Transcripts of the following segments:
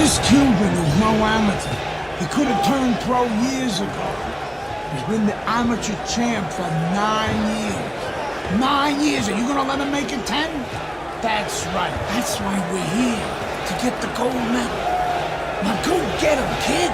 This Cuban is no amateur. He could have turned pro years ago. He's been the amateur champ for 9 years. 9 years, are you gonna let him make it 10? That's right, that's why we're here, to get the gold medal. Now go get him, kid!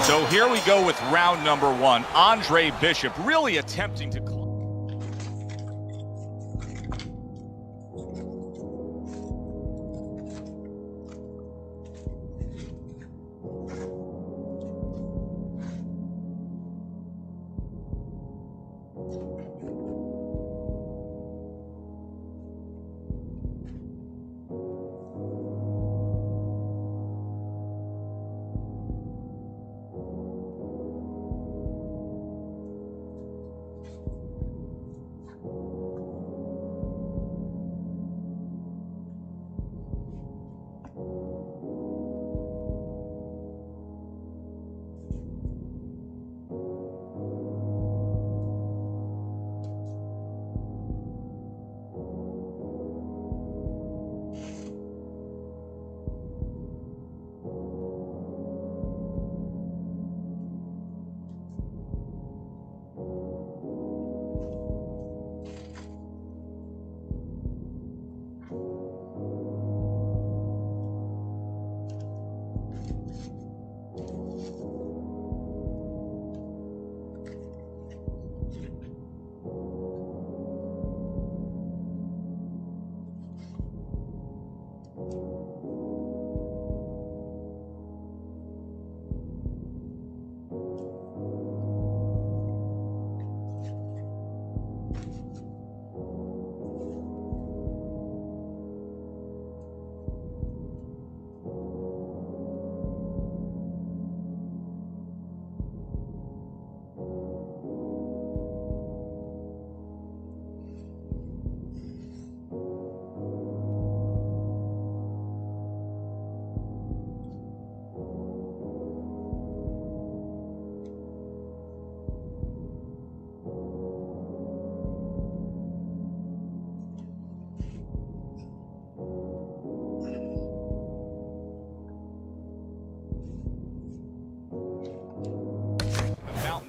So here we go with round number one. Andre Bishop really attempting to...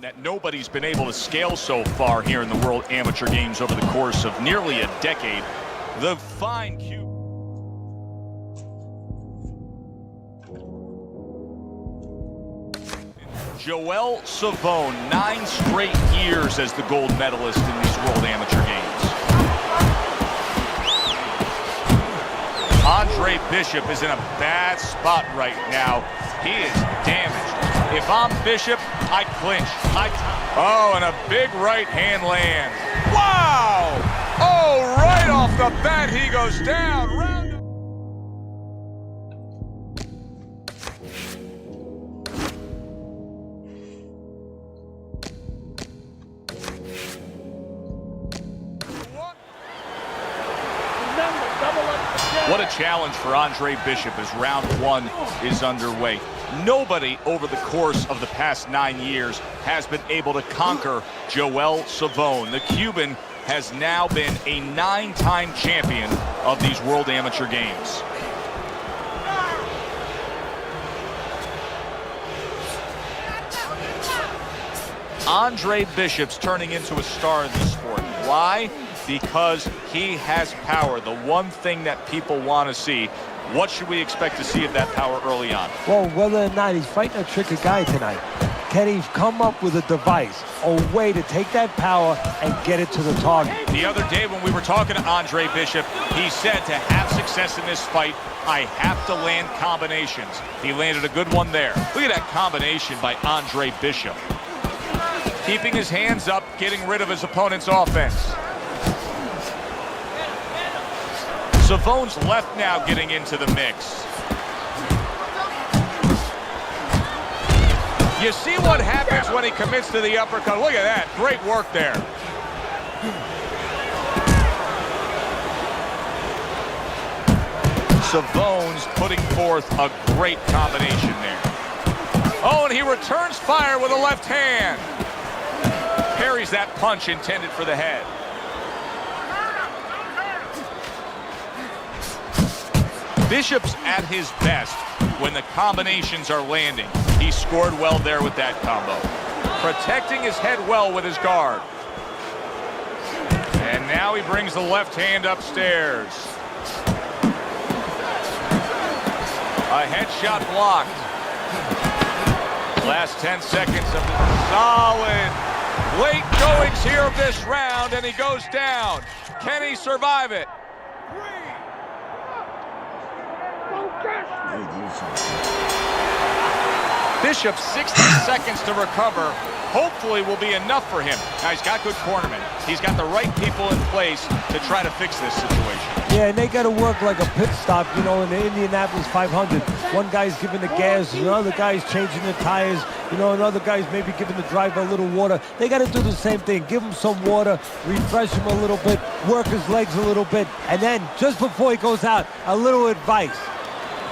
that nobody's been able to scale so far here in the World Amateur Games over the course of nearly a decade. The fine cue. Joel Savone, 9 straight years as the gold medalist in these World Amateur Games. Andre Bishop is in a bad spot right now. He is damaged. If I'm Bishop, I clinch. Oh, and a big right hand lands. Wow! Oh, right off the bat, he goes down. What a challenge for Andre Bishop as round one is underway. Nobody over the course of the past 9 years has been able to conquer Joel Savone. The Cuban has now been a 9-time champion of these World Amateur Games. Andre Bishop's turning into a star in this sport. Why? Because he has power, the one thing that people want to see. What should we expect to see of that power early on? Well, whether or not he's fighting a tricky guy tonight, can he come up with a device, a way to take that power and get it to the target? The other day when we were talking to Andre Bishop, he said to have success in this fight, I have to land combinations. He landed a good one there. Look at that combination by Andre Bishop. Keeping his hands up, getting rid of his opponent's offense. Savone's left now getting into the mix. You see what happens when he commits to the uppercut. Look at that. Great work there. Savone's putting forth a great combination there. Oh, and he returns fire with a left hand. Parries that punch intended for the head. Bishop's at his best when the combinations are landing. He scored well there with that combo. Protecting his head well with his guard. And now he brings the left hand upstairs. A headshot blocked. Last 10 seconds of the solid late goings here of this round, and he goes down. Can he survive it? Bishop, 60 seconds to recover. Hopefully will be enough for him. Now, he's got good cornermen. He's got the right people in place to try to fix this situation. Yeah, and they got to work like a pit stop, you know, in the Indianapolis 500. One guy's giving the gas, another guy's changing the tires, you know, another guy's maybe giving the driver a little water. They got to do the same thing. Give him some water, refresh him a little bit, work his legs a little bit, and then just before he goes out, a little advice.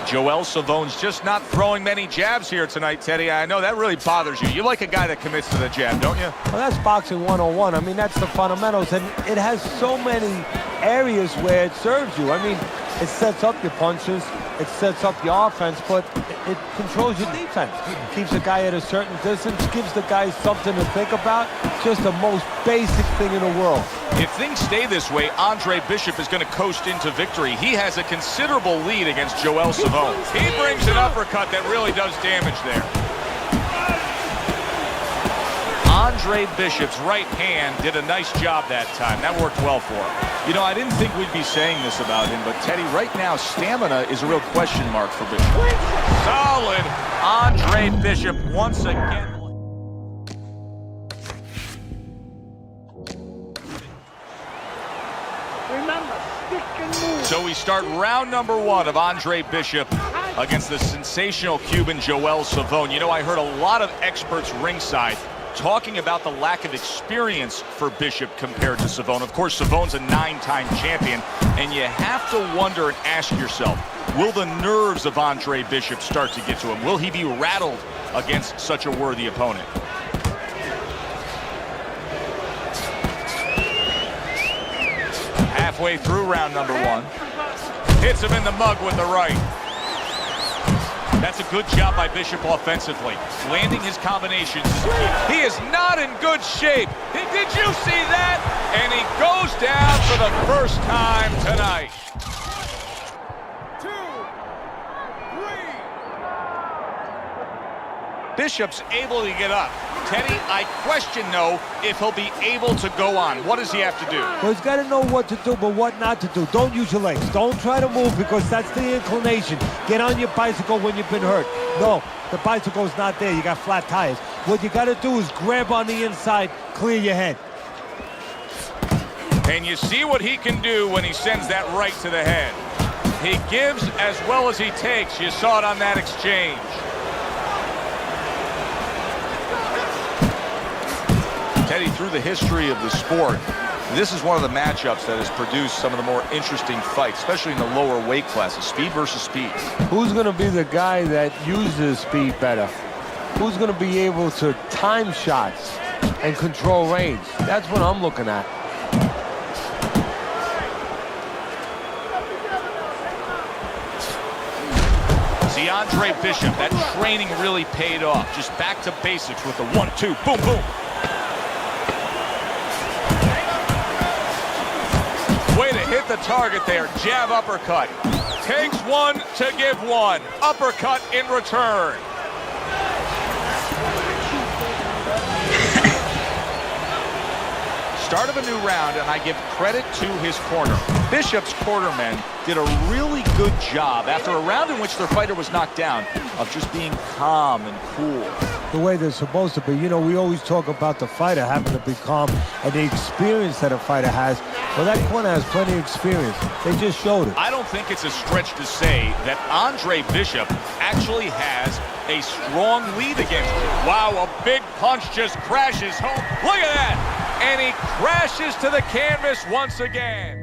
Joel Savone's just not throwing many jabs here tonight, Teddy. I know that really bothers you. You like a guy that commits to the jab, don't you? Well, that's boxing 101. I mean, that's the fundamentals, and it has so many areas where it serves you. I mean, it sets up your punches, it sets up your offense, but it controls your defense. It keeps a guy at a certain distance, gives the guy something to think about. Just the most basic thing in the world. If things stay this way, Andre Bishop is going to coast into victory. He has a considerable lead against Joel Savone. He brings an uppercut that really does damage there. Andre Bishop's right hand did a nice job that time. That worked well for him. You know, I didn't think we'd be saying this about him, but Teddy, right now, stamina is a real question mark for Bishop. Solid Andre Bishop once again. So we start round number one of Andre Bishop against the sensational Cuban Joel Savone. You know, I heard a lot of experts ringside talking about the lack of experience for Bishop compared to Savone. Of course, Savone's a 9-time champion, and you have to wonder and ask yourself, will the nerves of Andre Bishop start to get to him? Will he be rattled against such a worthy opponent? Halfway through round number one. Hits him in the mug with the right. That's a good job by Bishop offensively. Landing his combinations. He is not in good shape. Did you see that? And he goes down for the first time tonight. 2, 3. Bishop's able to get up. Teddy, I question, though, if he'll be able to go on. What does he have to do? Well, he's got to know what to do, but what not to do. Don't use your legs. Don't try to move because that's the inclination. Get on your bicycle when you've been hurt. No, the bicycle's not there. You got flat tires. What you got to do is grab on the inside, clear your head. And you see what he can do when he sends that right to the head. He gives as well as he takes. You saw it on that exchange. Teddy, through the history of the sport, this is one of the matchups that has produced some of the more interesting fights, especially in the lower weight classes, speed versus speed. Who's going to be the guy that uses speed better? Who's going to be able to time shots and control range? That's what I'm looking at. See, Andre Bishop, that training really paid off. Just back to basics with the 1-2, boom, boom. Way to hit the target there. Jab, uppercut. Takes one to give one. Uppercut in return. Start of a new round, and I give credit to his corner. Bishop's cornermen did a really good job after a round in which their fighter was knocked down of just being calm and cool. The way they're supposed to be. You know, we always talk about the fighter having to be calm and the experience that a fighter has. Well, that corner has plenty of experience. They just showed it. I don't think it's a stretch to say that Andre Bishop actually has a strong lead against you. Wow, a big punch just crashes home. Look at that! And he crashes to the canvas once again.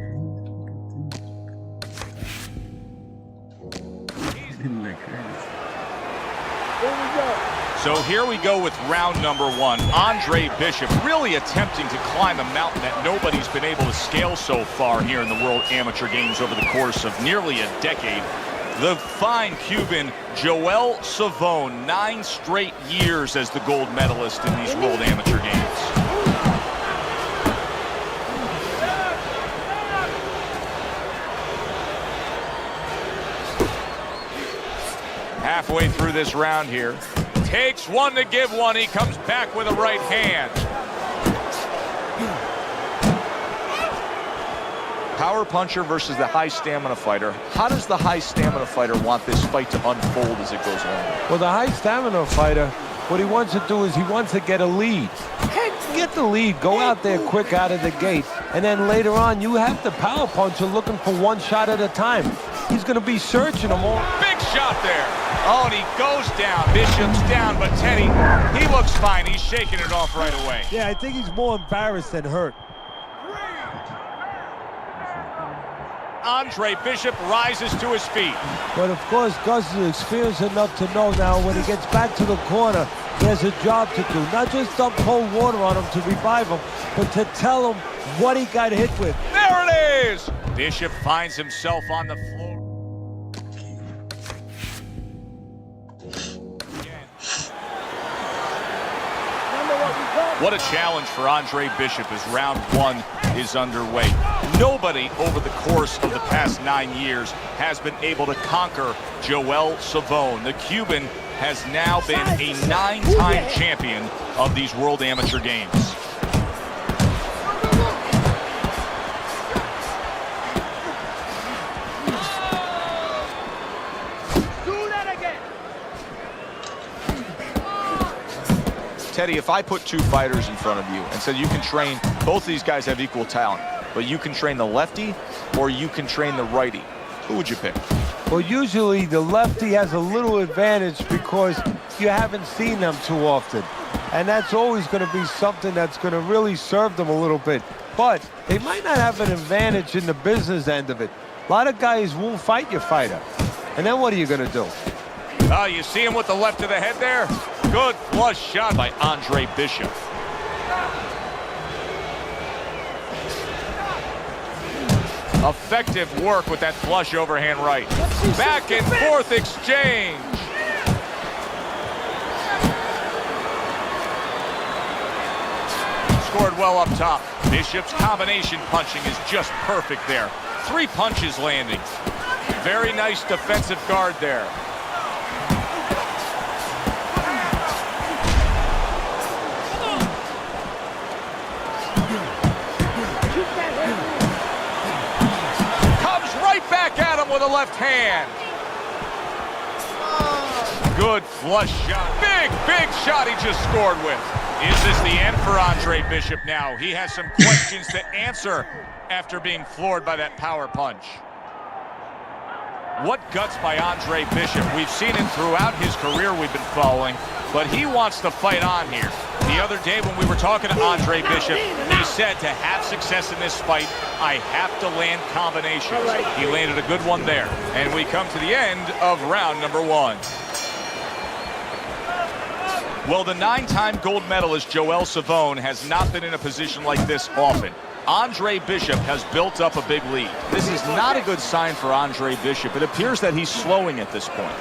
So here we go with round number one. Andre Bishop really attempting to climb a mountain that nobody's been able to scale so far here in the World Amateur Games over the course of nearly a decade. The fine Cuban Joel Savone, 9 straight years as the gold medalist in these World Amateur Games. Halfway through this round here. Takes one to give one. He comes back with a right hand. Power puncher versus the high stamina fighter. How does the high stamina fighter want this fight to unfold as it goes along? Well, the high stamina fighter, what he wants to do is he wants to get a lead. Get the lead, go out there quick out of the gate, and then later on you have the power puncher looking for one shot at a time. He's going to be searching them all. Big shot there. Oh, and he goes down. Bishop's down, but Teddy, he looks fine. He's shaking it off right away. Yeah, I think he's more embarrassed than hurt. Andre Bishop rises to his feet. But of course, Gus is experienced enough to know now when he gets back to the corner, he has a job to do. Not just dump cold water on him to revive him, but to tell him what he got hit with. There it is! Bishop finds himself on the floor. What a challenge for Andre Bishop as round one is underway. Nobody over the course of the past 9 years has been able to conquer Joel Savone. The Cuban has now been a 9-time champion of these World Amateur Games. Teddy, if I put 2 fighters in front of you and said you can train, both of these guys have equal talent, but you can train the lefty or you can train the righty, who would you pick? Well, usually the lefty has a little advantage because you haven't seen them too often. And that's always going to be something that's going to really serve them a little bit. But they might not have an advantage in the business end of it. A lot of guys won't fight your fighter. And then what are you going to do? Oh, you see him with the left of the head there? Good flush shot by Andre Bishop. Effective work with that flush overhand right. Back and forth exchange. Scored well up top. Bishop's combination punching is just perfect there. 3 punches landing. Very nice defensive guard there. With a left hand. Good flush shot. Big shot he just scored with. Is this the end for Andre Bishop now? He has some questions to answer after being floored by that power punch. What guts by Andre Bishop. We've seen it throughout his career we've been following, but he wants to fight on here. The other day when we were talking to Andre Bishop, he said to have success in this fight, I have to land combinations. He landed a good one there. And we come to the end of round number 1. Well, the 9-time gold medalist Joel Savone has not been in a position like this often. Andre Bishop has built up a big lead. This is not a good sign for Andre Bishop. It appears that he's slowing at this point.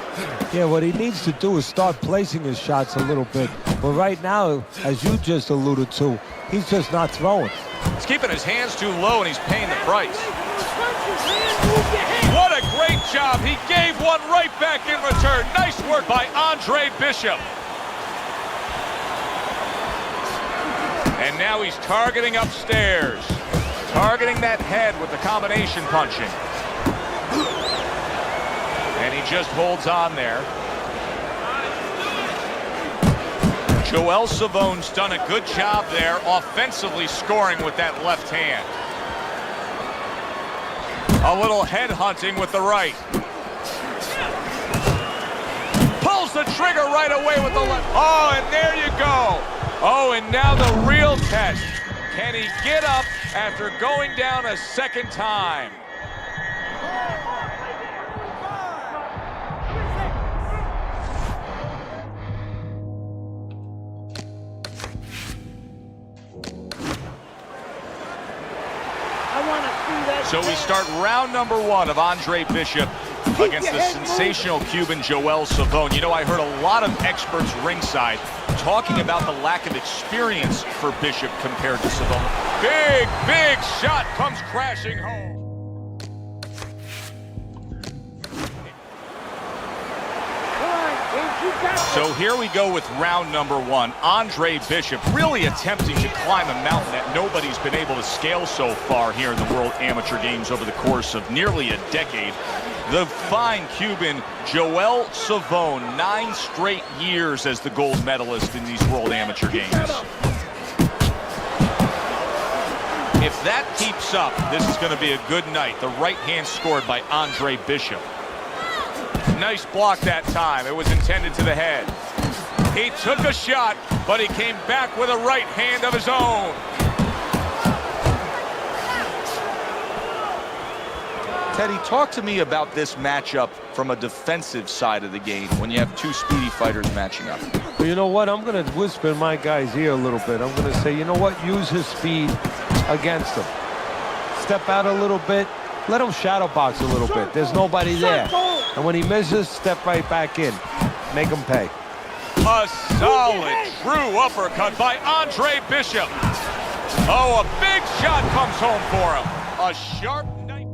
Yeah, what he needs to do is start placing his shots a little bit. But right now, as you just alluded to, he's just not throwing. He's keeping his hands too low and he's paying the price. What a great job. He gave one right back in return. Nice work by Andre Bishop. And now he's targeting upstairs. Targeting that head with the combination punching. And he just holds on there. Joel Savone's done a good job there, offensively scoring with that left hand. A little head hunting with the right. Pulls the trigger right. right away with the left. Oh, and there you go. Oh, and now the real test. Can he get up after going down a second time? So we start round number 1 of Andre Bishop against the sensational Cuban Joel Savone. You know, I heard a lot of experts ringside talking about the lack of experience for Bishop compared to Savone. Big shot comes crashing home. So here we go with round number 1. Andre Bishop really attempting to climb a mountain that nobody's been able to scale so far here in the World Amateur Games over the course of nearly a decade. The fine Cuban Joel Savone, 9 straight years as the gold medalist in these World Amateur Games. If that keeps up, this is going to be a good night. The right hand scored by Andre Bishop. Nice block that time. It was intended to the head. He took a shot, but he came back with a right hand of his own. Teddy, talk to me about this matchup from a defensive side of the game when you have 2 speedy fighters matching up. Well, you know what? I'm going to whisper in my guy's ear a little bit. I'm going to say, you know what? Use his speed against him. Step out a little bit. Let him shadow box a little bit. There's nobody there. And when he misses, step right back in. Make him pay. A solid, true uppercut by Andre Bishop. Oh, a big shot comes home for him. A sharp knife.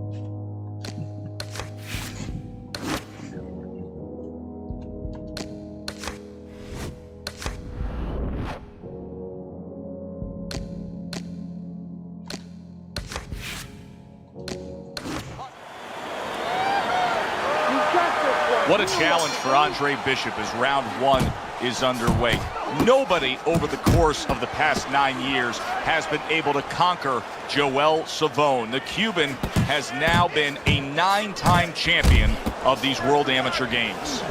What a challenge for Andre Bishop as round 1 is underway. Nobody over the course of the past 9 years has been able to conquer Joel Savone. The Cuban has now been a 9-time champion of these World Amateur Games.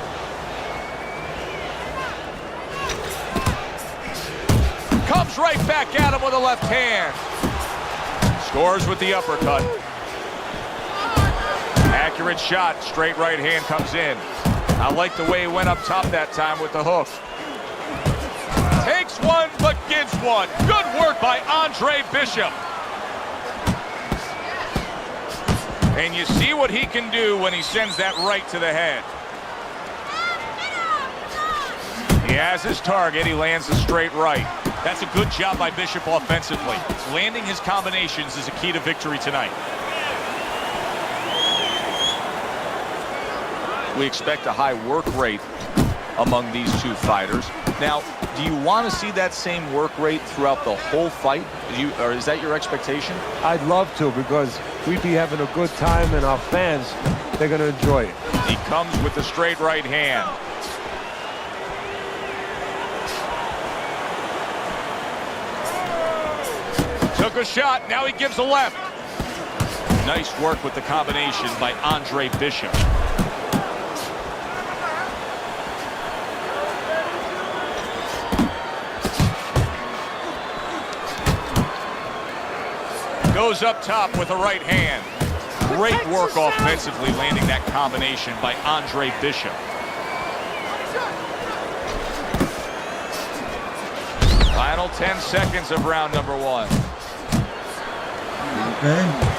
Comes right back at him with a left hand. Scores with the uppercut. Accurate shot, straight right hand comes in. I like the way he went up top that time with the hook. Takes one, but gives one. Good work by Andre Bishop. And you see what he can do when he sends that right to the head. He has his target, he lands the straight right. That's a good job by Bishop offensively. Landing his combinations is a key to victory tonight. We expect a high work rate among these 2 fighters. Now, do you want to see that same work rate throughout the whole fight? Or is that your expectation? I'd love to, because we'd be having a good time, and our fans, they're going to enjoy it. He comes with the straight right hand. Took a shot, now he gives a left. Nice work with the combination by Andre Bishop. Goes up top with a right hand. Great work offensively, landing that combination by Andre Bishop. Final 10 seconds of round number 1. Okay.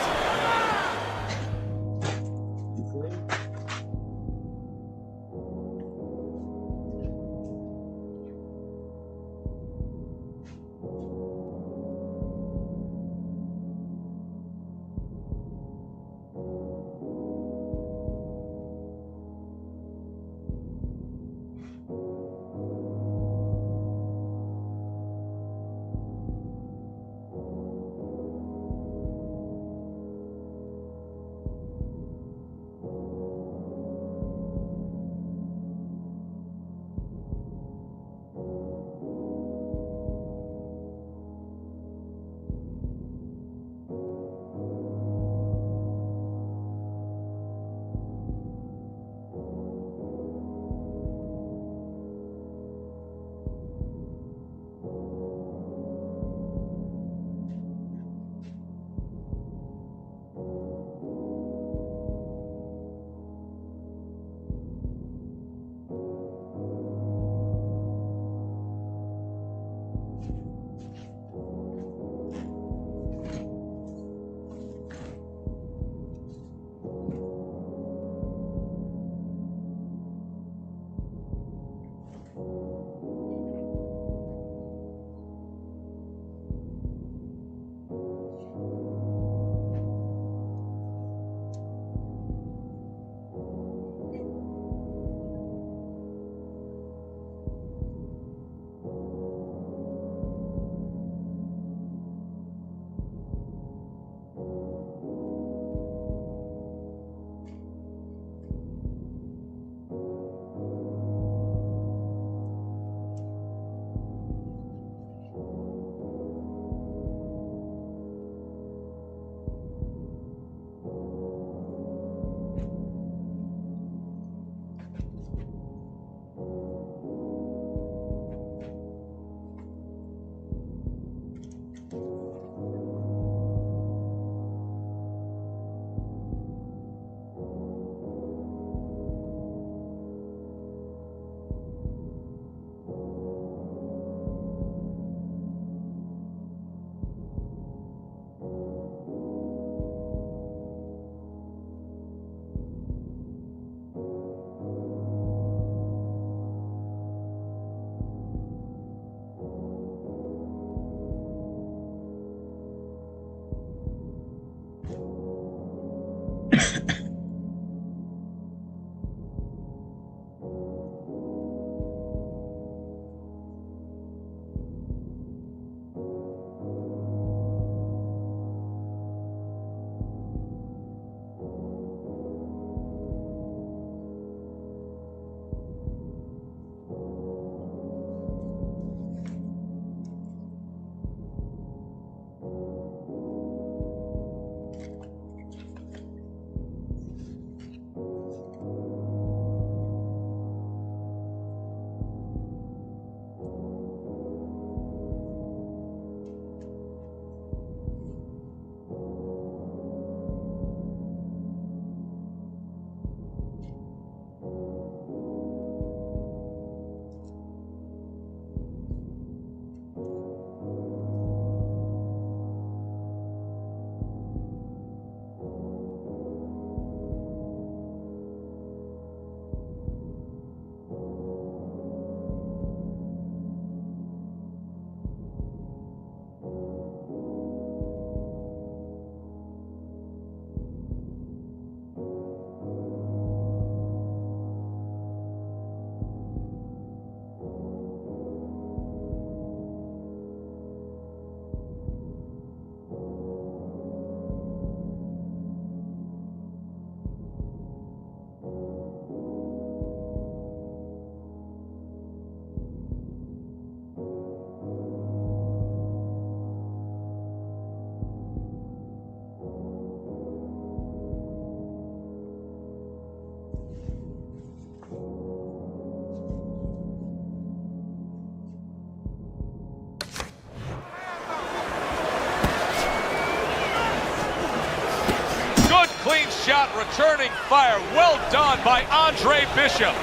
shot returning fire. Well done by Andre Bishop.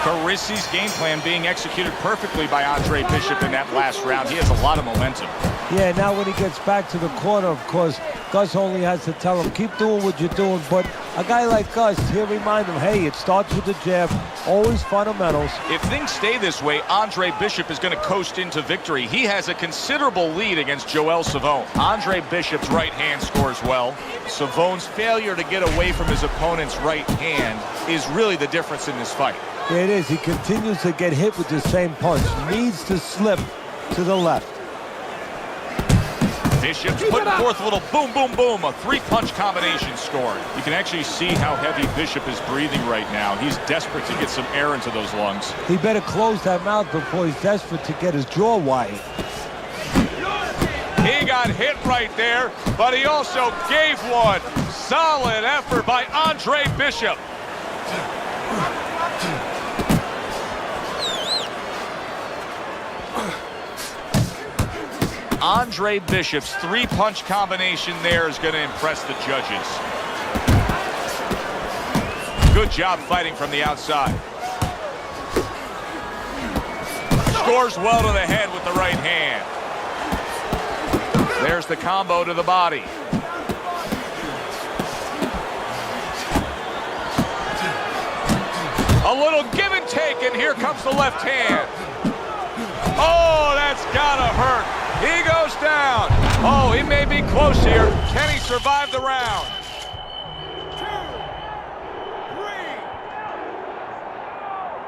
Carisi's game plan being executed perfectly by Andre Bishop in that last round. He has a lot of momentum. Yeah, now when he gets back to the corner, of course, Gus only has to tell him, keep doing what you're doing. But a guy like Gus, he'll remind him, hey, it starts with the jab, always fundamentals. If things stay this way, Andre Bishop is going to coast into victory. He has a considerable lead against Joel Savone. Andre Bishop's right hand scores well. Savone's failure to get away from his opponent's right hand is really the difference in this fight. Yeah, it is. He continues to get hit with the same punch. Needs to slip to the left. Bishop's putting forth a little boom, boom, boom. A three-punch combination scored. You can actually see how heavy Bishop is breathing right now. He's desperate to get some air into those lungs. He better close that mouth before he's desperate to get his jaw wide. He got hit right there, but he also gave one. Solid effort by Andre Bishop. Andre Bishop's three-punch combination there is going to impress the judges. Good job fighting from the outside. Scores well to the head with the right hand. There's the combo to the body. A little give and take, and here comes the left hand. Oh, that's gotta hurt. He goes down. Oh, he may be close here. Can he survive the round? 2, 3.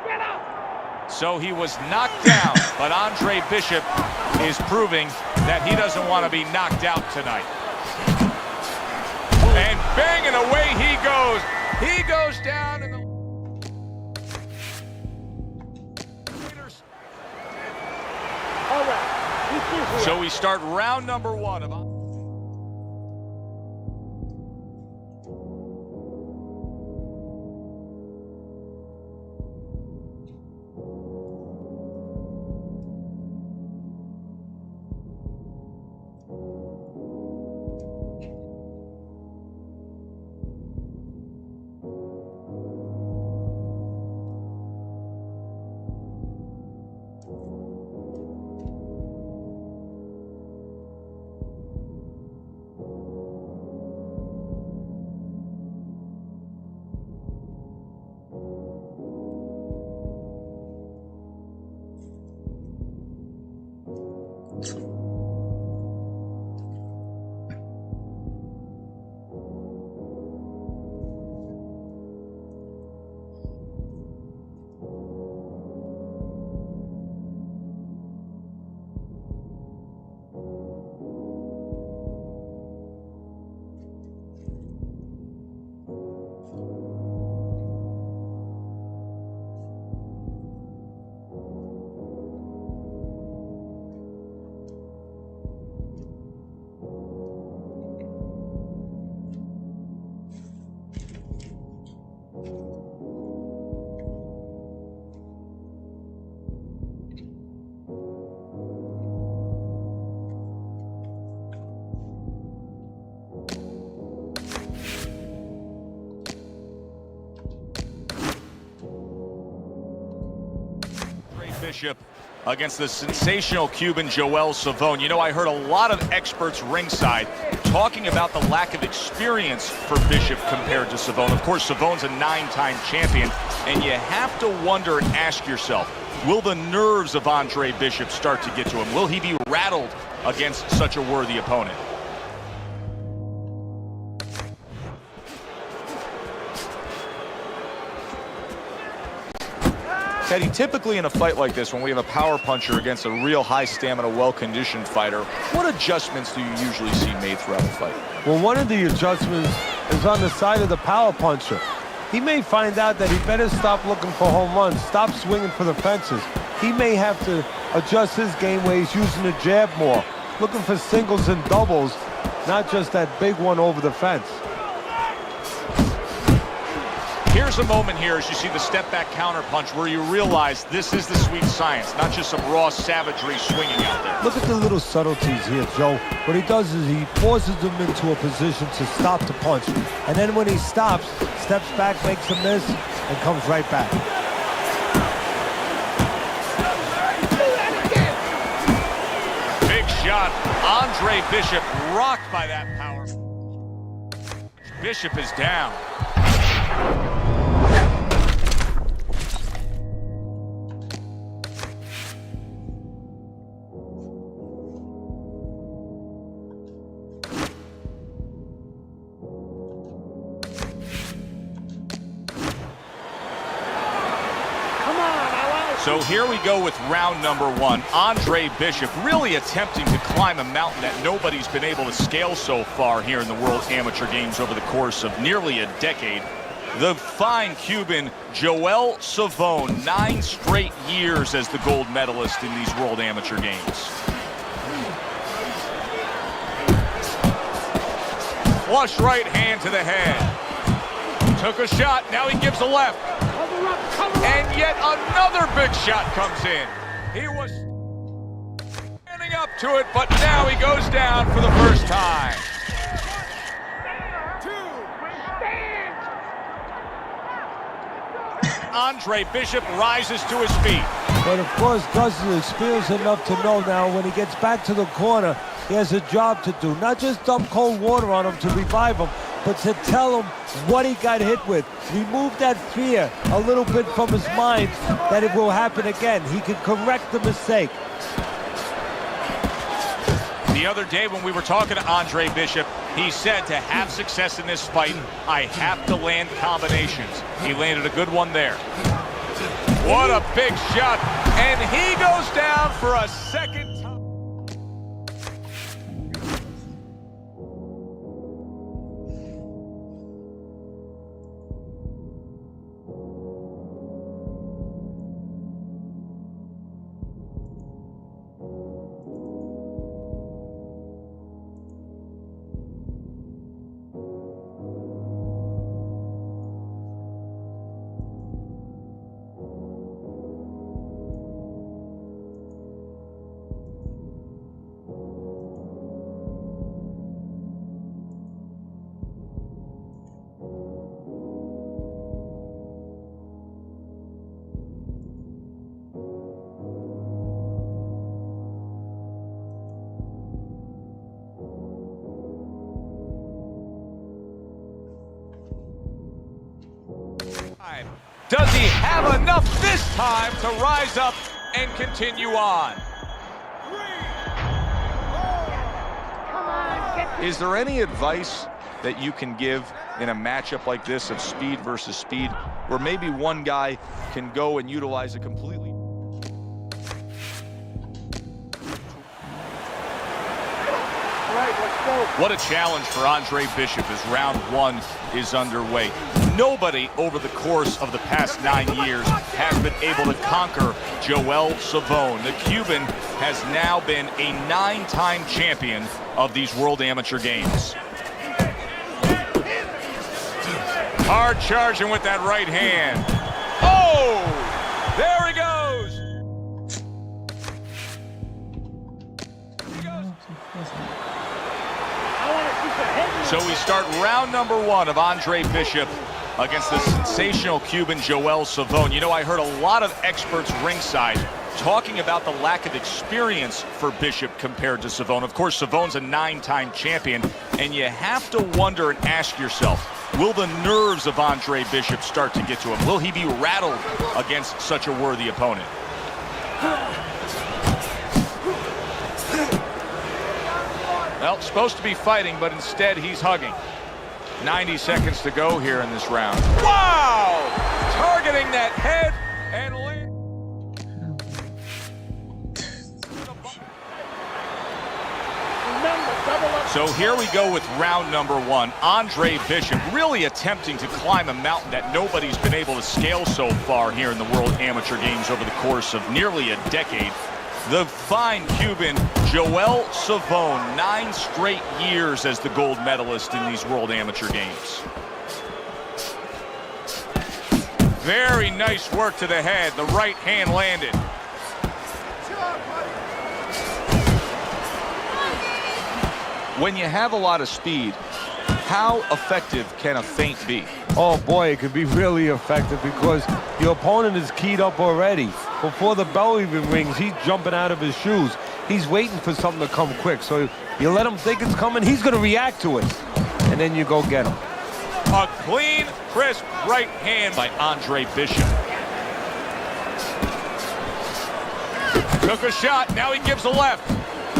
Get up. So he was knocked down, but Andre Bishop is proving that he doesn't want to be knocked out tonight. And banging away he goes. He goes down in the... So we start round number 1 of... Bishop against the sensational Cuban Joel Savone. You know, I heard a lot of experts ringside talking about the lack of experience for Bishop compared to Savone. Of course, Savone's a 9-time champion, and you have to wonder and ask yourself, will the nerves of Andre Bishop start to get to him? Will he be rattled against such a worthy opponent? Teddy, typically in a fight like this, when we have a power puncher against a real high-stamina, well-conditioned fighter, what adjustments do you usually see made throughout the fight? Well, one of the adjustments is on the side of the power puncher. He may find out that he better stop looking for home runs, stop swinging for the fences. He may have to adjust his game where he's using the jab more, looking for singles and doubles, not just that big one over the fence. Here's There's a moment here as you see the step-back counterpunch where you realize this is the sweet science, not just some raw savagery swinging out there. Look at the little subtleties here, Joe. What he does is he forces him into a position to stop the punch. And then when he stops, steps back, makes a miss, and comes right back. Big shot. Andre Bishop rocked by that power. Bishop is down. So here we go with round number one. Andre Bishop really attempting to climb a mountain that nobody's been able to scale so far here in the World Amateur Games over the course of nearly a decade. The fine Cuban Joel Savone, 9 straight years as the gold medalist in these World Amateur Games. Flush right hand to the head. Took a shot, now he gives a left. And yet another big shot comes in. He was standing up to it, but now he goes down for the first time. Andre Bishop rises to his feet. But of course, Gus is experienced enough to know now when he gets back to the corner, he has a job to do. Not just dump cold water on him to revive him, but to tell him what he got hit with. Remove that fear a little bit from his mind that it will happen again. He can correct the mistake. The other day when we were talking to Andre Bishop, he said to have success in this fight, I have to land combinations. He landed a good one there. What a big shot. And he goes down for a second time. Does he have enough this time to rise up and continue on? Is there any advice that you can give in a matchup like this of speed versus speed, where maybe one guy can go and utilize a completely... What a challenge for Andre Bishop as round one is underway. Nobody over the course of the past 9 years has been able to conquer Joel Savone. The Cuban has now been a 9-time champion of these World Amateur Games. Hard charging with that right hand. Oh! There he goes! So we start round number one of Andre Bishop against the sensational Cuban Joel Savone. You know, I heard a lot of experts ringside talking about the lack of experience for Bishop compared to Savone. Of course, Savone's a 9-time champion, and you have to wonder and ask yourself, will the nerves of Andre Bishop start to get to him? Will he be rattled against such a worthy opponent? Well, supposed to be fighting, but instead he's hugging. 90 seconds to go here in this round. Wow! Targeting that head and land. So here we go with round number one. Andre Bishop really attempting to climb a mountain that nobody's been able to scale so far here in the World Amateur Games over the course of nearly a decade. The fine Cuban Joel Savone, 9 straight years as the gold medalist in these World Amateur Games. Very nice work to the head. The right hand landed. When you have a lot of speed, how effective can a feint be? Oh boy, it can be really effective because your opponent is keyed up already. Before the bell even rings, he's jumping out of his shoes. He's waiting for something to come quick. So you let him think it's coming, he's going to react to it. And then you go get him. A clean, crisp right hand by Andre Bishop. Took a shot, now he gives a left.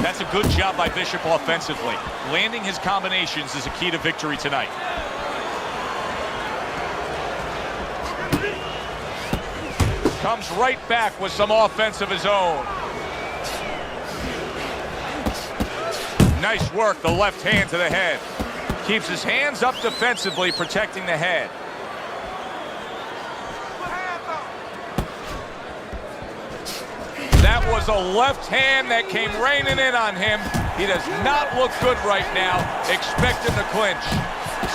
That's a good job by Bishop offensively. Landing his combinations is a key to victory tonight. Comes right back with some offense of his own. Nice work, the left hand to the head. Keeps his hands up defensively, protecting the head. That was a left hand that came raining in on him. He does not look good right now. Expect him to clinch.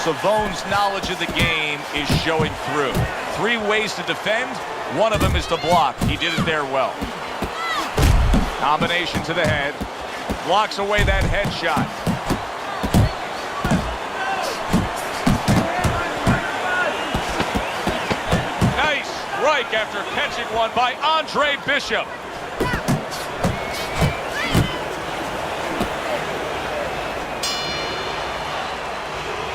Savone's knowledge of the game is showing through. 3 ways to defend. One of them is to block. He did it there well. Combination to the head. Blocks away that headshot. Nice strike after catching one by Andre Bishop.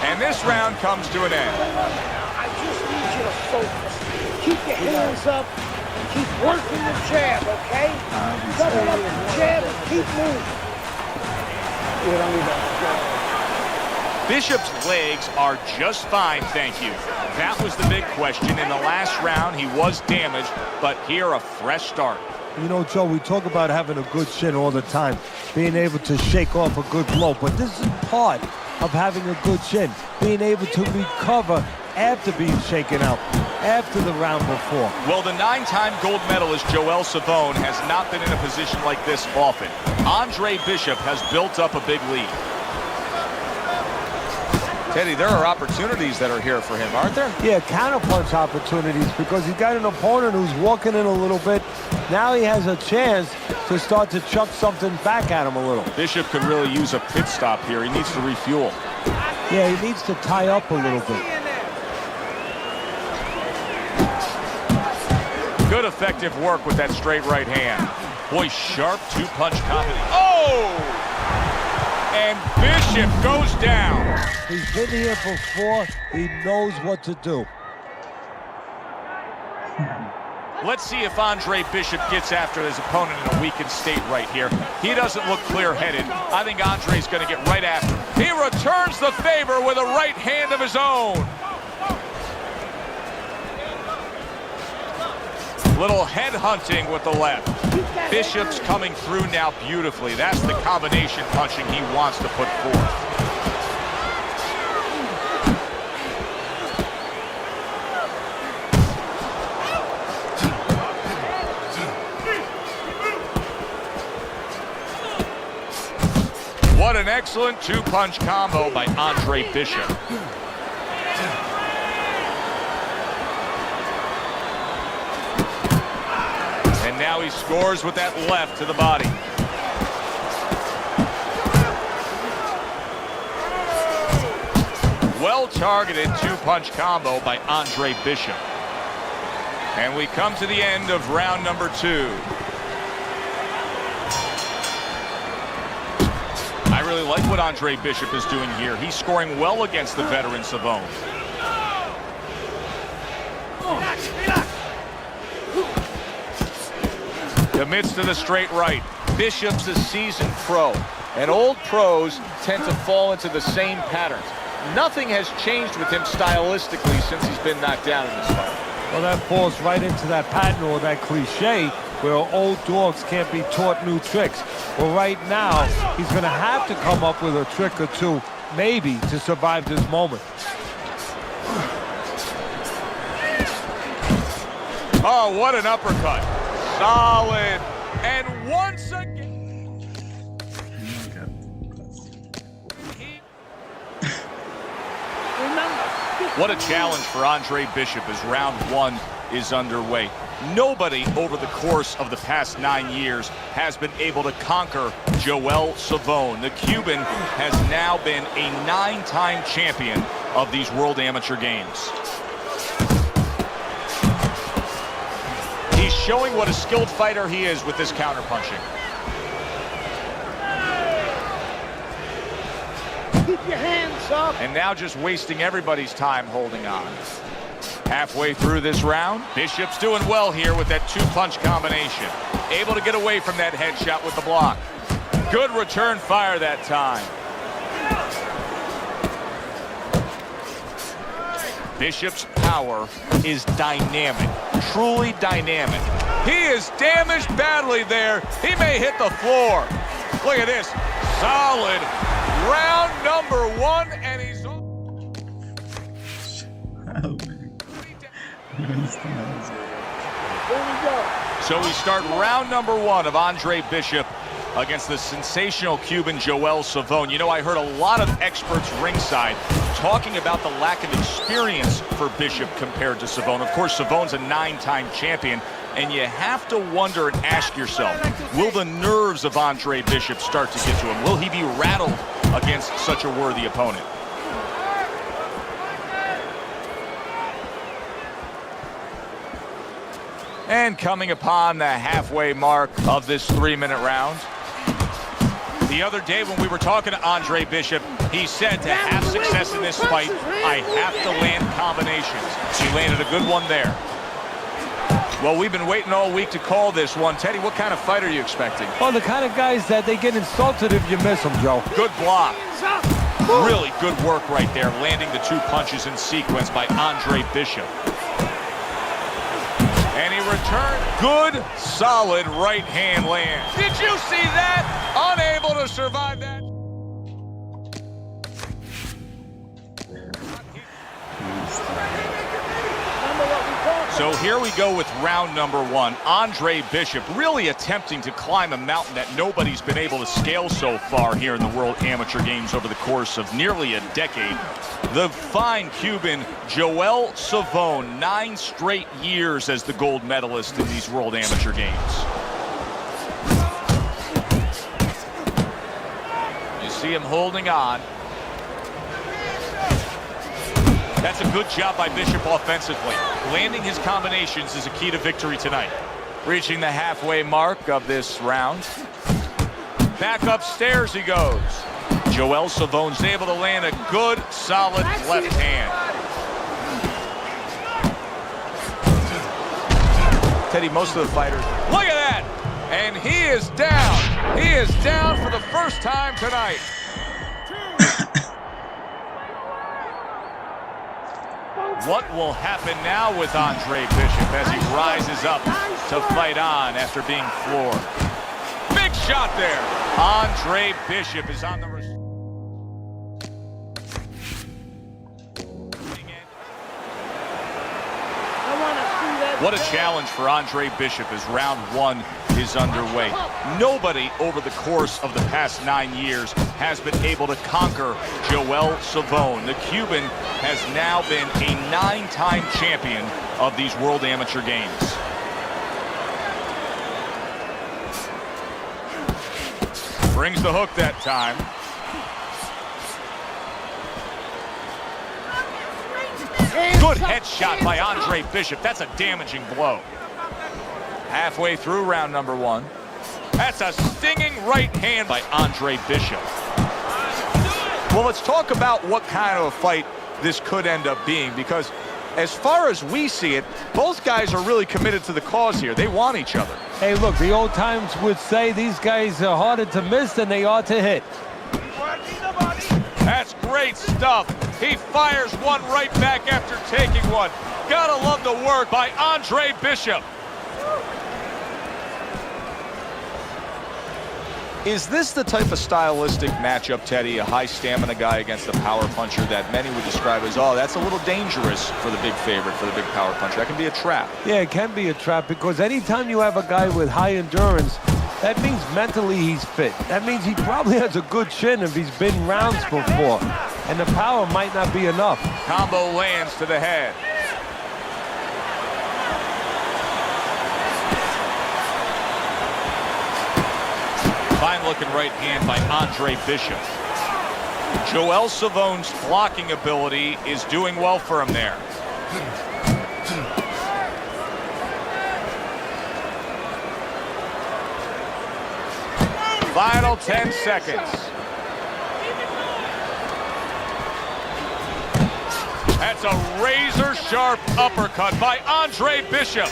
And this round comes to an end. I just need you to focus. Keep your hands up. Keep working the jab, okay? Double up the jab and keep moving. Bishop's legs are just fine, thank you. That was the big question. In the last round, he was damaged, but here a fresh start. You know, Joe, we talk about having a good shin all the time, being able to shake off a good blow, but this is part of having a good shin, being able to recover after being shaken out, after the round before. Well, the 9-time gold medalist Joel Savone has not been in a position like this often. Andre Bishop has built up a big lead. Teddy, there are opportunities that are here for him, aren't there? Yeah, counterpunch opportunities because he's got an opponent who's walking in a little bit. Now he has a chance to start to chuck something back at him a little. Bishop could really use a pit stop here. He needs to refuel. Yeah, he needs to tie up a little bit. Good effective work with that straight right hand. Boy, sharp 2-punch combination. Oh! And Bishop goes down. He's been here before. He knows what to do. Let's see if Andre Bishop gets after his opponent in a weakened state right here. He doesn't look clear-headed. I think Andre's going to get right after him. He returns the favor with a right hand of his own. Little head hunting with the left. Bishop's coming through now beautifully. That's the combination punching he wants to put forth. What an excellent 2-punch combo by Andre Bishop. And now he scores with that left to the body. Well-targeted 2-punch combo by Andre Bishop. And we come to the end of round number 2. I really like what Andre Bishop is doing here. He's scoring well against the veteran Savone. Commits to the straight right. Bishop's a seasoned pro, and old pros tend to fall into the same patterns. Nothing has changed with him stylistically since he's been knocked down in this fight. Well, that falls right into that pattern or that cliche where old dogs can't be taught new tricks. Well, right now, he's going to have to come up with a trick or two, maybe, to survive this moment. Oh, what an uppercut. Solid. And once again... What a challenge for Andre Bishop as round 1 is underway. Nobody over the course of the past 9 years has been able to conquer Joel Savone. The Cuban has now been a 9-time champion of these World Amateur Games. He's showing what a skilled fighter he is with this counterpunching. Keep your hands up. And now just wasting everybody's time holding on. Halfway through this round, Bishop's doing well here with that 2-punch combination. Able to get away from that headshot with the block. Good return fire that time. Bishop's power is dynamic, truly dynamic. He is damaged badly there. He may hit the floor. Look at this, solid round number 1, and he's on. So we start round number 1 of Andre Bishop against the sensational Cuban Joel Savone. You know, I heard a lot of experts ringside talking about the lack of experience for Bishop compared to Savone. Of course, Savone's a 9-time champion, and you have to wonder and ask yourself, will the nerves of Andre Bishop start to get to him? Will he be rattled against such a worthy opponent? And coming upon the halfway mark of this 3-minute round. The other day when we were talking to Andre Bishop, he said to have success in this fight, I have to land combinations. He landed a good one there. Well, we've been waiting all week to call this one. Teddy, what kind of fight are you expecting? Well, the kind of guys that they get insulted if you miss them, Joe. Good block. Really good work right there, landing the 2 punches in sequence by Andre Bishop. And he returned. Good, solid right hand land. Did you see that? Unable to survive that. So here we go with round number 1. Andre Bishop really attempting to climb a mountain that nobody's been able to scale so far here in the World Amateur Games over the course of nearly a decade. The fine Cuban Joel Savone, 9 straight years as the gold medalist in these World Amateur Games. You see him holding on. That's a good job by Bishop offensively. Landing his combinations is a key to victory tonight. Reaching the halfway mark of this round. Back upstairs he goes. Joel Savone's able to land a good, solid left hand. Teddy, most of the fighters. Look at that! And he is down. He is down for the first time tonight. What will happen now with Andre Bishop as he rises up to fight on after being floored? Big shot there. Andre Bishop is on the... What a challenge for Andre Bishop as round 1 is underway. Nobody over the course of the past 9 years has been able to conquer Joel Savone. The Cuban has now been a 9-time champion of these World Amateur Games. Brings the hook that time. Good headshot by Andre Bishop. That's a damaging blow. Halfway through round number 1. That's a stinging right hand by Andre Bishop. Well, let's talk about what kind of a fight this could end up being, because as far as we see it, both guys are really committed to the cause here. They want each other. Hey, look, the old times would say these guys are harder to miss than they are to hit. That's great stuff. He fires one right back after taking one. Gotta love the work by Andre Bishop. Is this the type of stylistic matchup, Teddy, a high stamina guy against a power puncher that many would describe as, oh, that's a little dangerous for the big favorite, for the big power puncher? That can be a trap. Yeah, it can be a trap, because anytime you have a guy with high endurance, that means mentally he's fit. That means he probably has a good chin if he's been rounds before. And the power might not be enough. Combo lands to the head. nice-looking right hand by Andre Bishop. Joel Savone's blocking ability is doing well for him there. Final 10 seconds. That's a razor-sharp uppercut by Andre Bishop.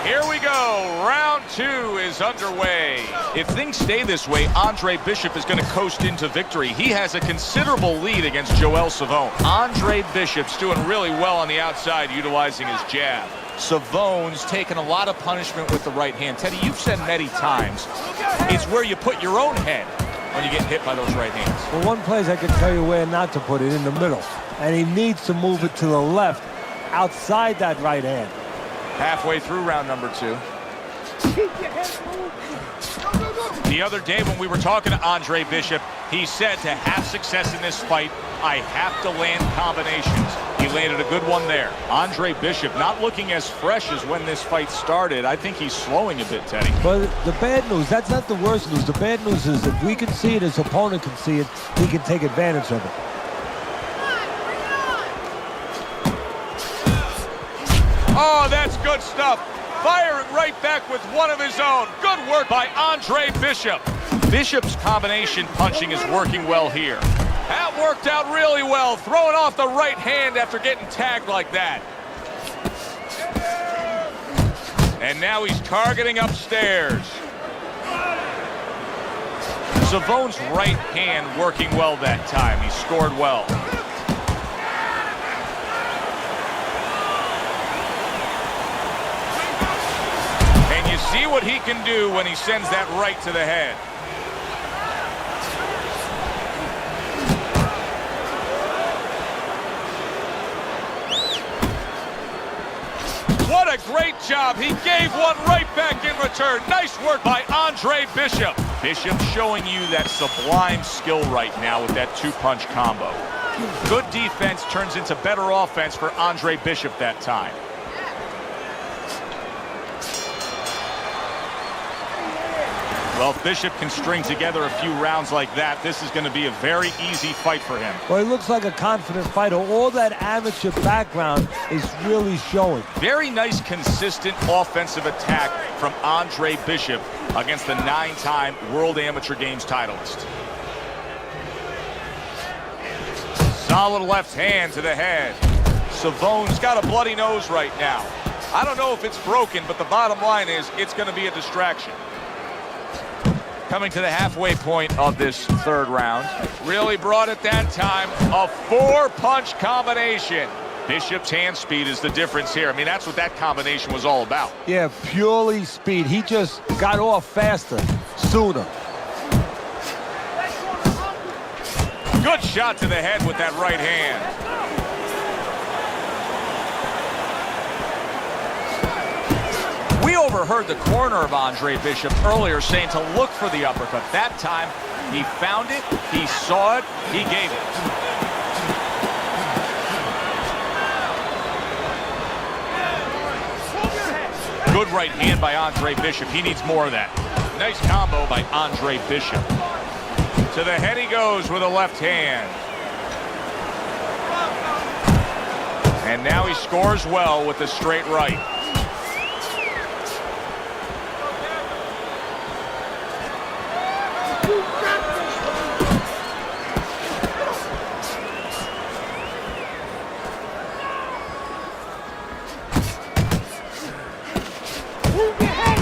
Here we go. Round 2 is underway. If things stay this way, Andre Bishop is going to coast into victory. He has a considerable lead against Joel Savone. Andre Bishop's doing really well on the outside, utilizing his jab. Savone's taken a lot of punishment with the right hand. Teddy, you've said many times, it's where you put your own head when you get hit by those right hands. Well, one place I can tell you where not to put it, in the middle. And he needs to move it to the left, outside that right hand. Halfway through round number 2. The other day when we were talking to Andre Bishop, he said to have success in this fight, I have to land combinations. He landed a good one there. Andre Bishop not looking as fresh as when this fight started. I think he's slowing a bit, Teddy. But the bad news, that's not the worst news. The bad news is if we can see it, his opponent can see it, he can take advantage of it. Oh, that's good stuff. Firing right back with one of his own. Good work by Andre Bishop. Bishop's combination punching is working well here. That worked out really well, throwing off the right hand after getting tagged like that. And now he's targeting upstairs. Savone's right hand working well that time. He scored well. See what he can do when he sends that right to the head. What a great job. He gave one right back in return. Nice work by Andre Bishop. Bishop showing you that sublime skill right now with that 2-punch combo. Good defense turns into better offense for Andre Bishop that time. Well, if Bishop can string together a few rounds like that, this is going to be a very easy fight for him. Well, he looks like a confident fighter. All that amateur background is really showing. Very nice, consistent offensive attack from Andre Bishop against the 9-time World Amateur Games titleist. Solid left hand to the head. Savone's got a bloody nose right now. I don't know if it's broken, but the bottom line is it's going to be a distraction. Coming to the halfway point of this 3rd round. Really brought it that time. A 4-punch combination. Bishop's hand speed is the difference here. I mean, that's what that combination was all about. Yeah, purely speed. He just got off faster, sooner. Good shot to the head with that right hand. We overheard the corner of Andre Bishop earlier saying to look for the uppercut. That time, he found it, he saw it, he gave it. Good right hand by Andre Bishop. He needs more of that. Nice combo by Andre Bishop. To the head he goes with a left hand. And now he scores well with the straight right.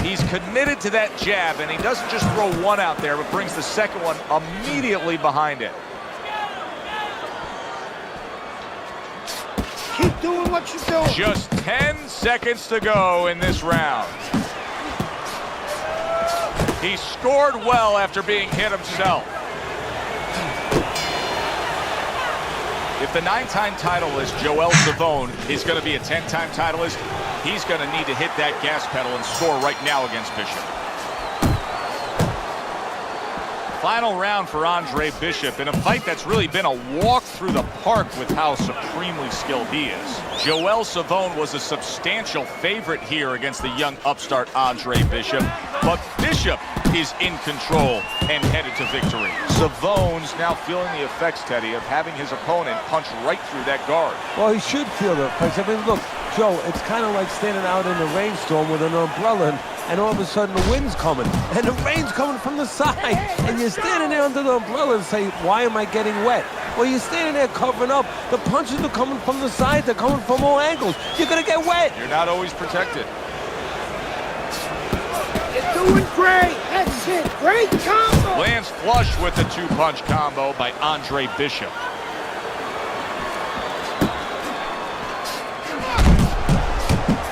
He's committed to that jab, and he doesn't just throw one out there, but brings the second one immediately behind it. Keep doing what you're doing. Just 10 seconds to go in this round. He scored well after being hit himself. If the 9-time titleist Joel Savone is going to be a 10-time titleist, he's going to need to hit that gas pedal and score right now against Bishop. Final round for Andre Bishop in a fight that's really been a walk through the park with how supremely skilled he is. Joel Savone was a substantial favorite here against the young upstart Andre Bishop, but Bishop is in control and headed to victory. Savone's now feeling the effects, Teddy, of having his opponent punch right through that guard. Well, he should feel the effects. I mean, look, Joe, it's kind of like standing out in a rainstorm with an umbrella, and all of a sudden the wind's coming, and the rain's coming from the side, and you're standing there under the umbrella and say, why am I getting wet? Well, you're standing there covering up. The punches are coming from the side. They're coming from all angles. You're going to get wet. You're not always protected. You're doing great. That's it. Great combo. Lands flush with the two-punch combo by Andre Bishop.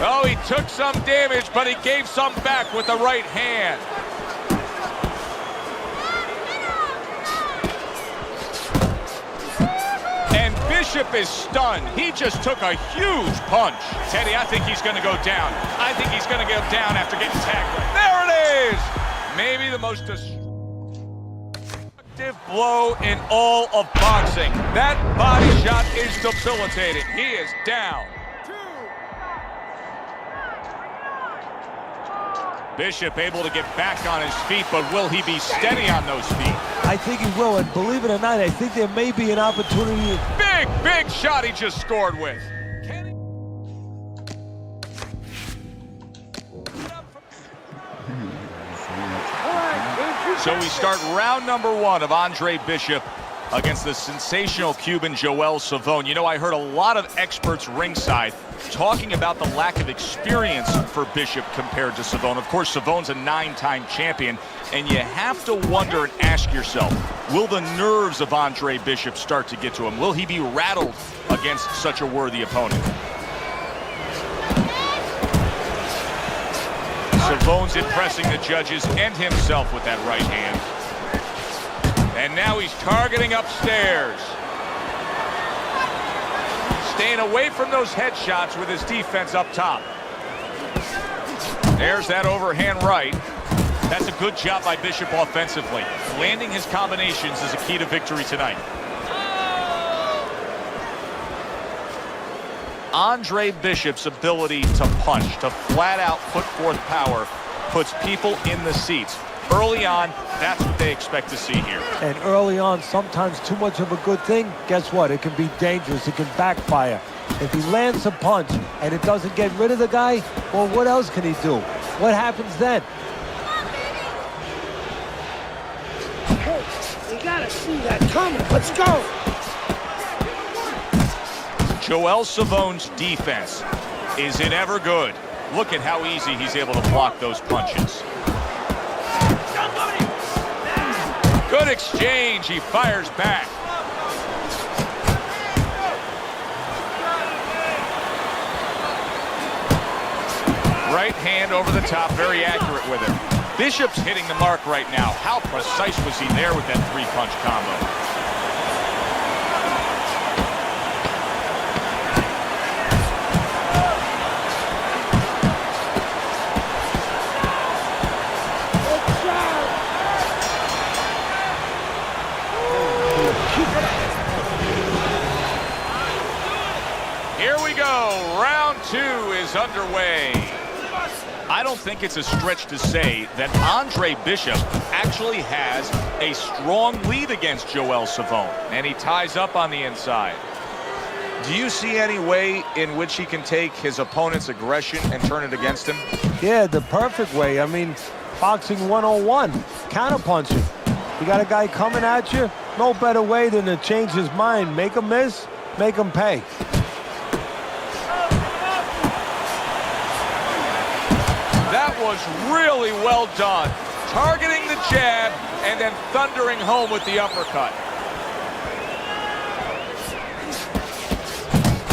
Oh, he took some damage, but he gave some back with the right hand. And Bishop is stunned. He just took a huge punch. Teddy, I think he's going to go down. I think he's going to go down after getting tackled. There it is! Maybe the most destructive blow in all of boxing. That body shot is debilitating. He is down. Bishop able to get back on his feet, but will he be steady on those feet? I think he will, and believe it or not, I think there may be an opportunity. Big shot he just scored with. So we start round number one of Andre Bishop against the sensational Cuban Joel Savone. You know, I heard a lot of experts ringside talking about the lack of experience for Bishop compared to Savone. Of course, Savone's a 9-time champion, and you have to wonder and ask yourself, will the nerves of Andre Bishop start to get to him? Will he be rattled against such a worthy opponent? Savone's impressing the judges and himself with that right hand. And now he's targeting upstairs. Staying away from those headshots with his defense up top. There's that overhand right. That's a good job by Bishop offensively. Landing his combinations is a key to victory tonight. Andre Bishop's ability to punch, to flat out put forth power, puts people in the seats. Early on, that's what they expect to see here. And early on, sometimes too much of a good thing, guess what? It can be dangerous. It can backfire. If he lands a punch and it doesn't get rid of the guy, well, what else can he do? What happens then? Hey, you gotta see that coming. Let's go. Joel Savone's defense, is it ever good? Look at how easy he's able to block those punches. Good exchange, he fires back. Right hand over the top, very accurate with it. Bishop's hitting the mark right now. How precise was he there with that three-punch combo? Here we go, round two is underway. I don't think it's a stretch to say that Andre Bishop actually has a strong lead against Joel Savone, and he ties up on the inside. Do you see any way in which he can take his opponent's aggression and turn it against him? Yeah, the perfect way. I mean, boxing 101, counterpunching. You got a guy coming at you, no better way than to change his mind. Make him miss, make him pay. That was really well done. Targeting the jab and then thundering home with the uppercut.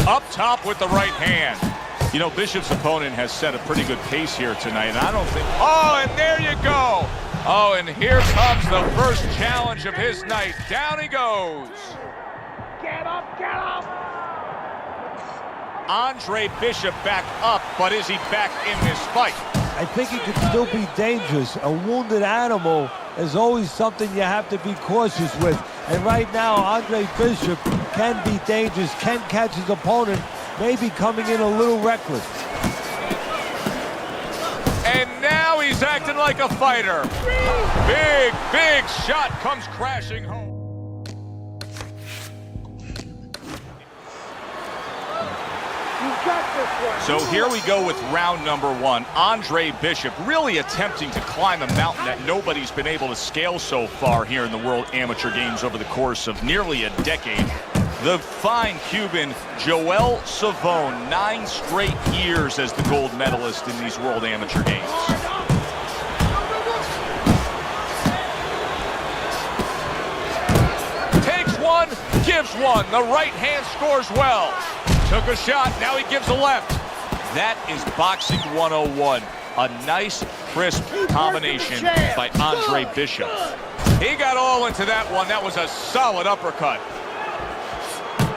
Up top with the right hand. You know, Bishop's opponent has set a pretty good pace here tonight, and I don't think... Oh, and there you go! Oh, and here comes the first challenge of his night. Down he goes. Get up, get up! Andre Bishop back up, but is he back in this fight? I think he could still be dangerous. A wounded animal is always something you have to be cautious with. And right now, Andre Bishop can be dangerous, can catch his opponent, maybe coming in a little reckless. And now he's acting like a fighter. Big shot comes crashing home. So here we go with round number one. Andre Bishop really attempting to climb a mountain that nobody's been able to scale so far here in the World Amateur Games over the course of nearly a decade. The fine Cuban Joel Savone, 9 straight years as the gold medalist in these World Amateur Games. Takes one, gives one. The right hand scores well. Took a shot, now he gives a left. That is boxing 101. A nice, crisp combination by Andre Bishop. He got all into that one. That was a solid uppercut.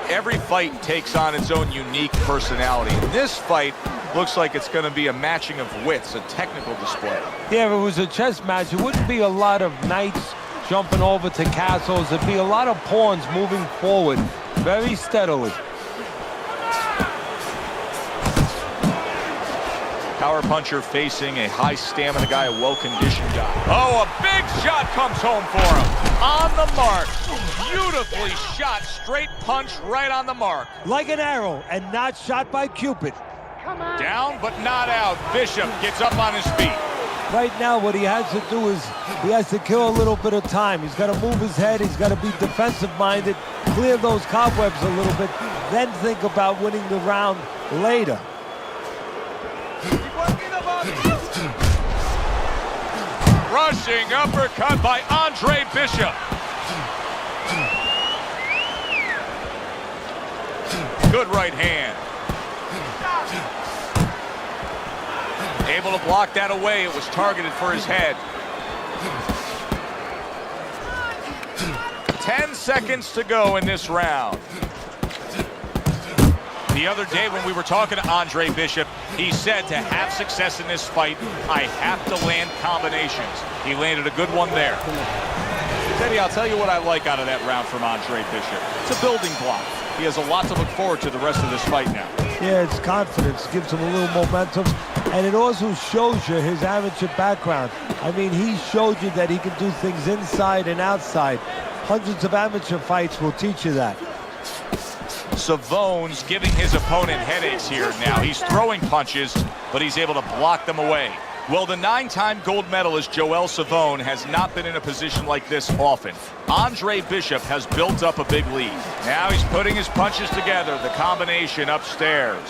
Every fight takes on its own unique personality. This fight looks like it's going to be a matching of wits, a technical display. Yeah, if it was a chess match, it wouldn't be a lot of knights jumping over to castles. It'd be a lot of pawns moving forward very steadily. Power puncher facing a high stamina guy, a well-conditioned guy. Oh, a big shot comes home for him. On the mark. Beautifully shot. Straight punch right on the mark. Like an arrow and not shot by Cupid. Down but not out. Bishop gets up on his feet. Right now what he has to do is he has to kill a little bit of time. He's got to move his head. He's got to be defensive-minded, clear those cobwebs a little bit, then think about winning the round later. Rushing uppercut by Andre Bishop. Good right hand. Able to block that away. It was targeted for his head. 10 seconds to go in this round. The other day when we were talking to Andre Bishop, he said to have success in this fight, I have to land combinations. He landed a good one there. Teddy, I'll tell you what I like out of that round from Andre Bishop. It's a building block. He has a lot to look forward to the rest of this fight now. Yeah, it's confidence, gives him a little momentum, and it also shows you his amateur background. I mean, he showed you that he can do things inside and outside. Hundreds of amateur fights will teach you that. Savone's giving his opponent headaches here now. He's throwing punches, but he's able to block them away. Well, the 9-time gold medalist Joel Savone has not been in a position like this often. Andre Bishop has built up a big lead. Now he's putting his punches together, the combination upstairs.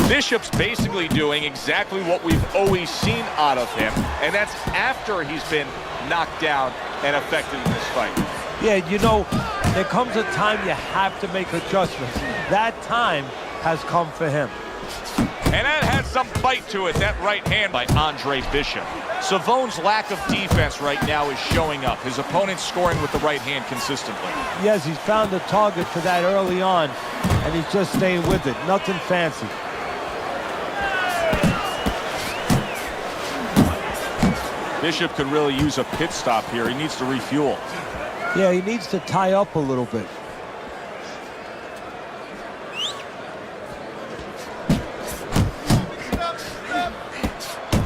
Bishop's basically doing exactly what we've always seen out of him, and that's after he's been knocked down and affected in this fight. Yeah, you know, there comes a time you have to make adjustments. That time has come for him. And that had some bite to it, that right hand by Andre Bishop. Savone's lack of defense right now is showing up. His opponent's scoring with the right hand consistently. Yes, he's found a target for that early on, and he's just staying with it. Nothing fancy. Bishop could really use a pit stop here. He needs to refuel. Yeah, he needs to tie up a little bit.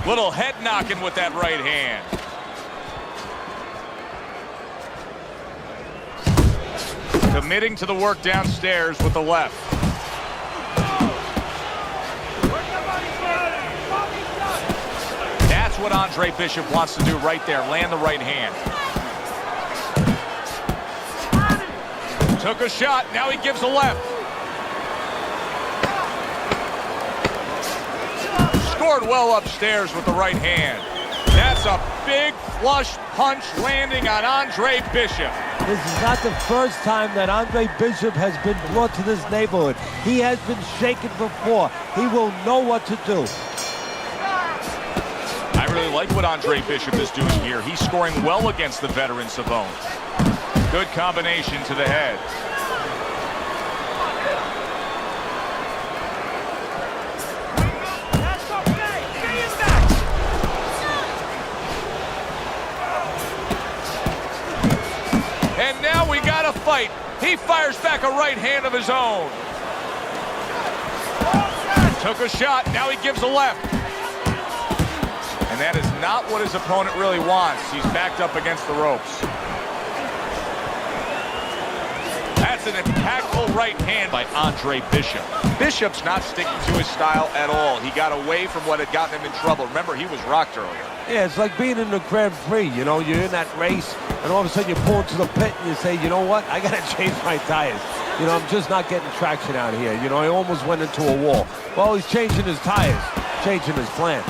Little head knocking with that right hand. Committing to the work downstairs with the left. That's what Andre Bishop wants to do right there, land the right hand. Took a shot, now he gives a left. Scored well upstairs with the right hand. That's a big flush punch landing on Andre Bishop. This is not the first time that Andre Bishop has been brought to this neighborhood. He has been shaken before. He will know what to do. I really like what Andre Bishop is doing here. He's scoring well against the veteran Savone. Good combination to the head. a fight. He fires back a right hand of his own. Took a shot, now he gives a left. And that is not what his opponent really wants. He's backed up against the ropes. That's an impactful right hand by Andre Bishop. Bishop's not sticking to his style at all. He got away from what had gotten him in trouble. Remember, he was rocked earlier. Yeah, it's like being in the Grand Prix. You know, you're in that race, and all of a sudden you pull into the pit and you say, you know what, I got to change my tires. You know, I'm just not getting traction out here. You know, I almost went into a wall. Well, he's changing his tires, changing his plan.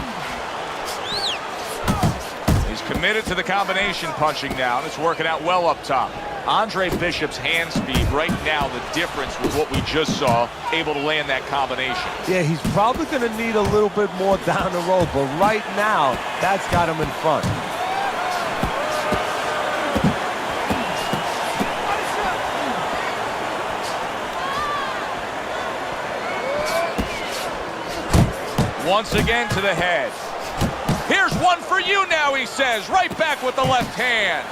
He's committed to the combination punching now, and it's working out well up top. Andre Bishop's hand speed right now, the difference with what we just saw, able to land that combination. Yeah, he's probably going to need a little bit more down the road, but right now, that's got him in front. Once again to the head. Here's one for you now, he says, right back with the left hand.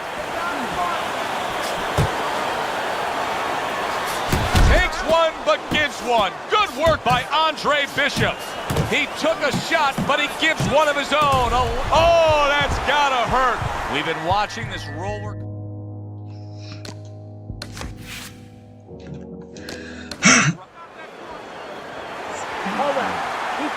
Takes one, but gives one. Good work by Andre Bishop. He took a shot, but he gives one of his own. Oh, that's gotta hurt. We've been watching this roller.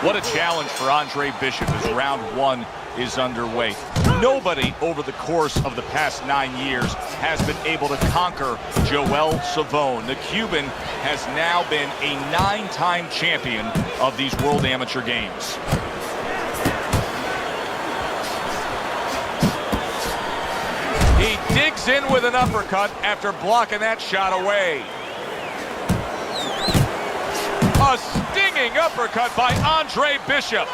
What a challenge for Andre Bishop as round one is underway. Nobody over the course of the past 9 years has been able to conquer Joel Savone. The Cuban has now been a 9-time champion of these World Amateur Games. He digs in with an uppercut after blocking that shot away. A stinging uppercut by Andre Bishop.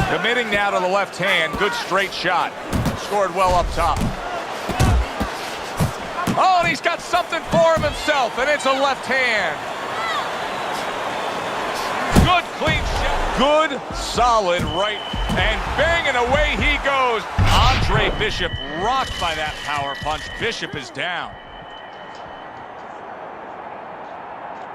Committing now to the left hand. Good straight shot. Scored well up top. Oh, and he's got something for him himself, and it's a left hand. Good clean shot. Good, solid right. And banging away he goes. Andre Bishop rocked by that power punch. Bishop is down.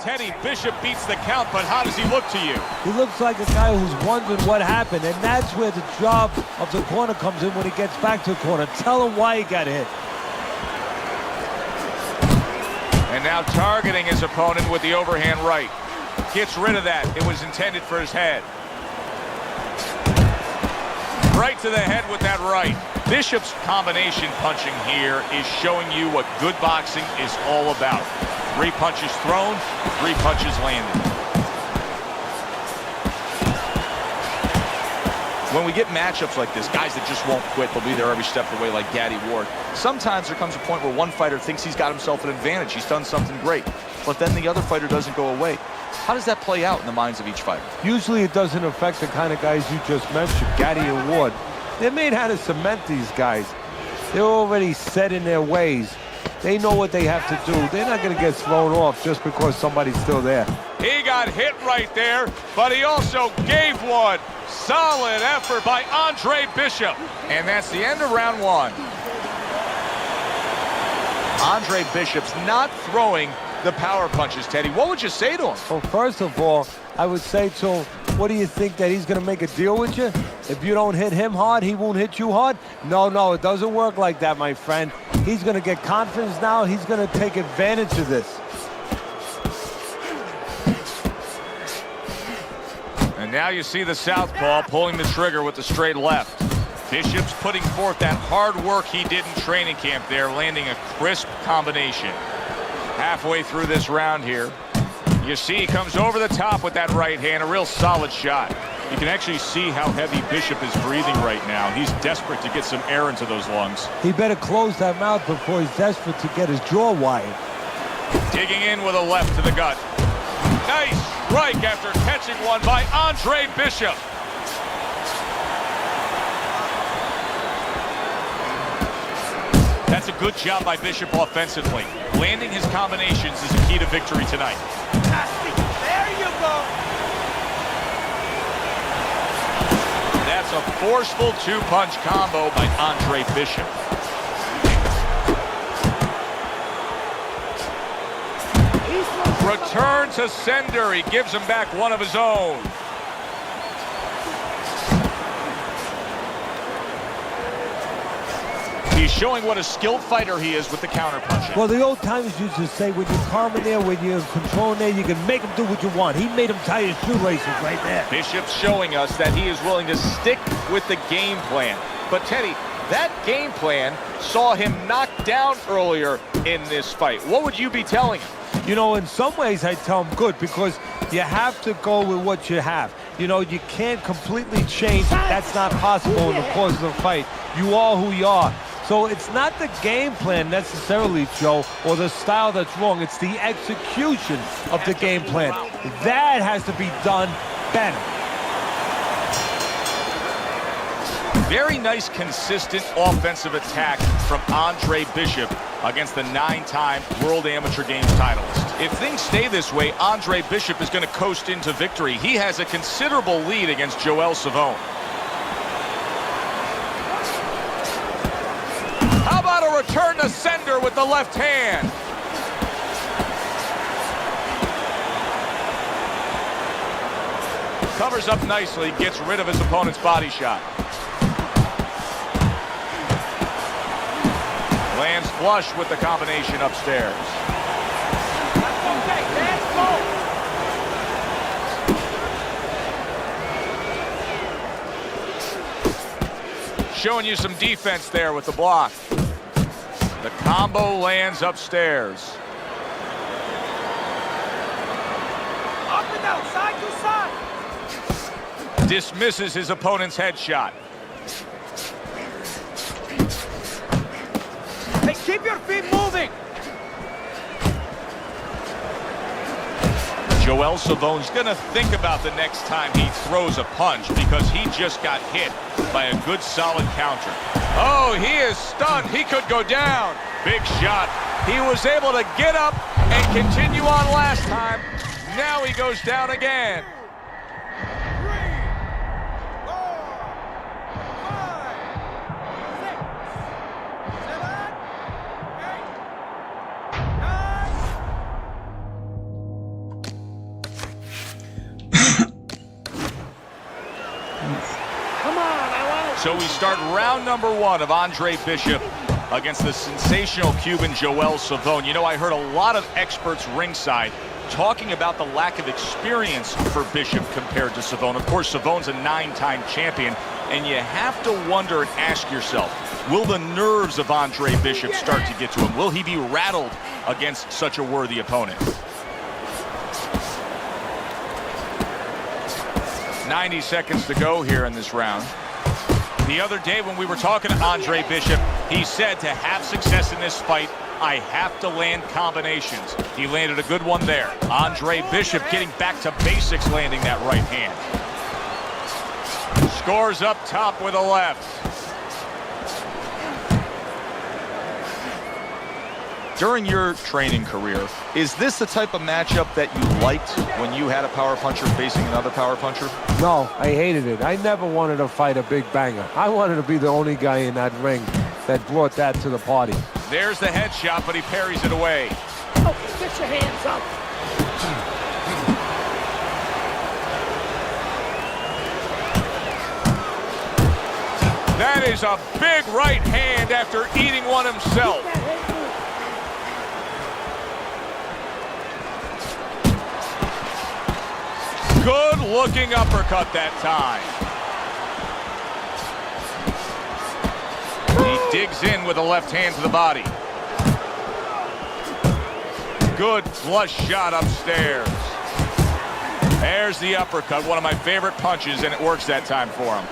Teddy, Bishop beats the count, but how does he look to you? He looks like a guy who's wondering what happened, and that's where the job of the corner comes in when he gets back to the corner. Tell him why he got hit. And now targeting his opponent with the overhand right. Gets rid of that. It was intended for his head. Right to the head with that right. Bishop's combination punching here is showing you what good boxing is all about. 3 punches thrown, 3 punches landed. When we get matchups like this, guys that just won't quit, they'll be there every step of the way like Gaddy Ward. Sometimes there comes a point where one fighter thinks he's got himself an advantage. He's done something great, but then the other fighter doesn't go away. How does that play out in the minds of each fighter? Usually it doesn't affect the kind of guys you just mentioned, Gaddy and Ward. They're made how to cement these guys. They're already set in their ways. They know what they have to do. They're not going to get thrown off just because somebody's still there. He got hit right there, but he also gave one. Solid effort by Andre Bishop. And that's the end of round one. Andre Bishop's not throwing the power punches, Teddy. What would you say to him? Well, first of all, I would say to him, what do you think, that he's going to make a deal with you? If you don't hit him hard, he won't hit you hard? No, it doesn't work like that, my friend. He's going to get confidence now. He's going to take advantage of this. And now you see the southpaw pulling the trigger with the straight left. Bishop's putting forth that hard work he did in training camp there, landing a crisp combination. Halfway through this round here, you see he comes over the top with that right hand, a real solid shot. You can actually see how heavy Bishop is breathing right now. He's desperate to get some air into those lungs. He better close that mouth before he's desperate to get his jaw wired. Digging in with a left to the gut. Nice strike after catching one by Andre Bishop. That's a good job by Bishop offensively. Landing his combinations is a key to victory tonight. There you go. That's a forceful 2-punch combo by Andre Bishop. Return to sender. He gives him back one of his own. He's showing what a skilled fighter he is with the counterpunching. Well, the old timers used to say, when you're calm in there, when you're in control in there, you can make him do what you want. He made him tie his shoelaces right there. Bishop's showing us that he is willing to stick with the game plan. But Teddy, that game plan saw him knocked down earlier in this fight. What would you be telling him? You know, in some ways I tell him good, because you have to go with what you have. You know, you can't completely change it. That's not possible in the course of the fight. You are who you are. So it's not the game plan necessarily, Joe, or the style that's wrong. It's the execution of the game plan. That has to be done better. Very nice, consistent offensive attack from Andre Bishop against the 9-time World Amateur Games titleist. If things stay this way, Andre Bishop is going to coast into victory. He has a considerable lead against Joel Savone. How about a return to sender with the left hand? Covers up nicely, gets rid of his opponent's body shot. Lands flush with the combination upstairs. Showing you some defense there with the block. The combo lands upstairs. Up and down, side to side. Dismisses his opponent's headshot. Hey, keep your feet moving. Joel Savone's gonna think about the next time he throws a punch, because he just got hit by a good solid counter. Oh, he is stunned. He could go down. Big shot. He was able to get up and continue on last time. Now he goes down again. 3, 4, 5, 6, 7, 8, 9. So we start round number 1 of Andre Bishop against the sensational Cuban Joel Savone. You know, I heard a lot of experts ringside talking about the lack of experience for Bishop compared to Savone. Of course, Savone's a 9-time champion, and you have to wonder and ask yourself, will the nerves of Andre Bishop start to get to him? Will he be rattled against such a worthy opponent? 90 seconds to go here in this round. The other day when we were talking to Andre Bishop, he said to have success in this fight, I have to land combinations. He landed a good one there. Andre Bishop getting back to basics, landing that right hand. Scores up top with a left. During your training career, is this the type of matchup that you liked when you had a power puncher facing another power puncher? No, I hated it. I never wanted to fight a big banger. I wanted to be the only guy in that ring that brought that to the party. There's the headshot, but he parries it away. Okay, get your hands up. That is a big right hand after eating one himself. Good-looking uppercut that time. He digs in with a left hand to the body. Good flush shot upstairs. There's the uppercut, one of my favorite punches, and it works that time for him.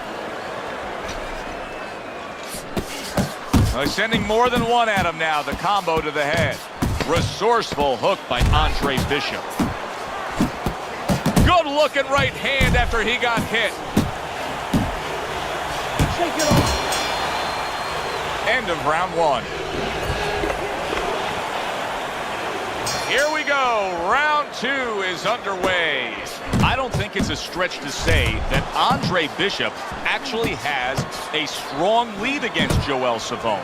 Well, he's sending more than one at him now. The combo to the head. Resourceful hook by Andre Bishop. Good-looking right hand after he got hit. Shake it off. End of round 1. Here we go. Round 2 is underway. I don't think it's a stretch to say that Andre Bishop actually has a strong lead against Joel Savone.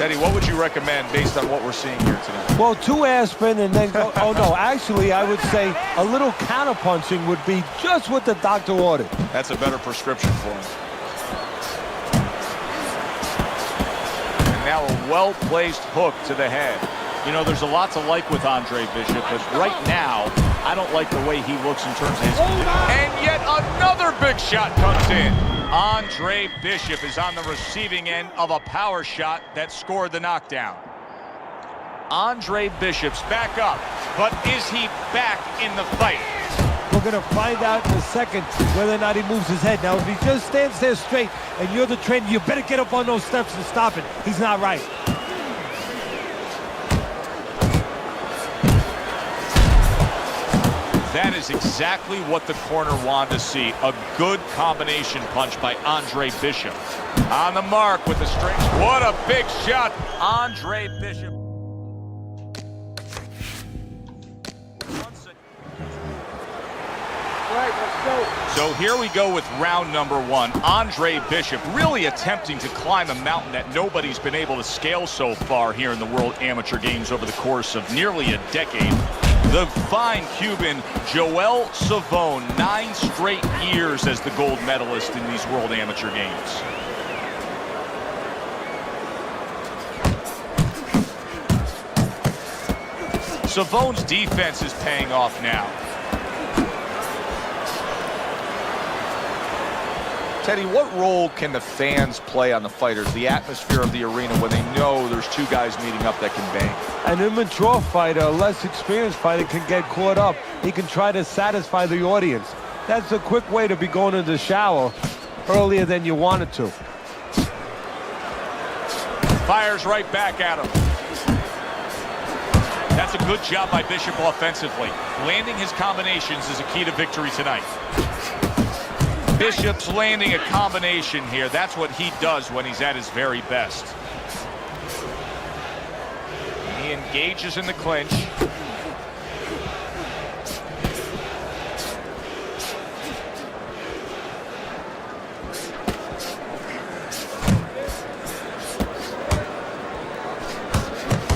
Teddy, what would you recommend based on what we're seeing here tonight? Well, 2 aspirin and then go. Oh, no. Actually, I would say a little counter-punching would be just what the doctor ordered. That's a better prescription for him. And now a well-placed hook to the head. You know, there's a lot to like with Andre Bishop, but right now, I don't like the way he looks in terms of his... And yet another big shot comes in. Andre Bishop is on the receiving end of a power shot that scored the knockdown. Andre Bishop's back up, but is he back in the fight? We're going to find out in a second whether or not he moves his head. Now, if he just stands there straight and you're the trainer, you better get up on those steps and stop it. He's not right. That is exactly what the corner wanted to see. A good combination punch by Andre Bishop. On the mark with the straight. What a big shot, Andre Bishop. Right, let's go. So here we go with round number 1. Andre Bishop really attempting to climb a mountain that nobody's been able to scale so far here in the World Amateur Games over the course of nearly a decade. The fine Cuban Joel Savone, 9 straight years as the gold medalist in these World Amateur Games. Savone's defense is paying off now. Teddy, what role can the fans play on the fighters, the atmosphere of the arena, when they know there's 2 guys meeting up that can bang? An immature fighter, a less experienced fighter can get caught up. He can try to satisfy the audience. That's a quick way to be going to the shower earlier than you wanted to. Fires right back at him. That's a good job by Bishop offensively. Landing his combinations is a key to victory tonight. Bishop's landing a combination here. That's what he does when he's at his very best. He engages in the clinch.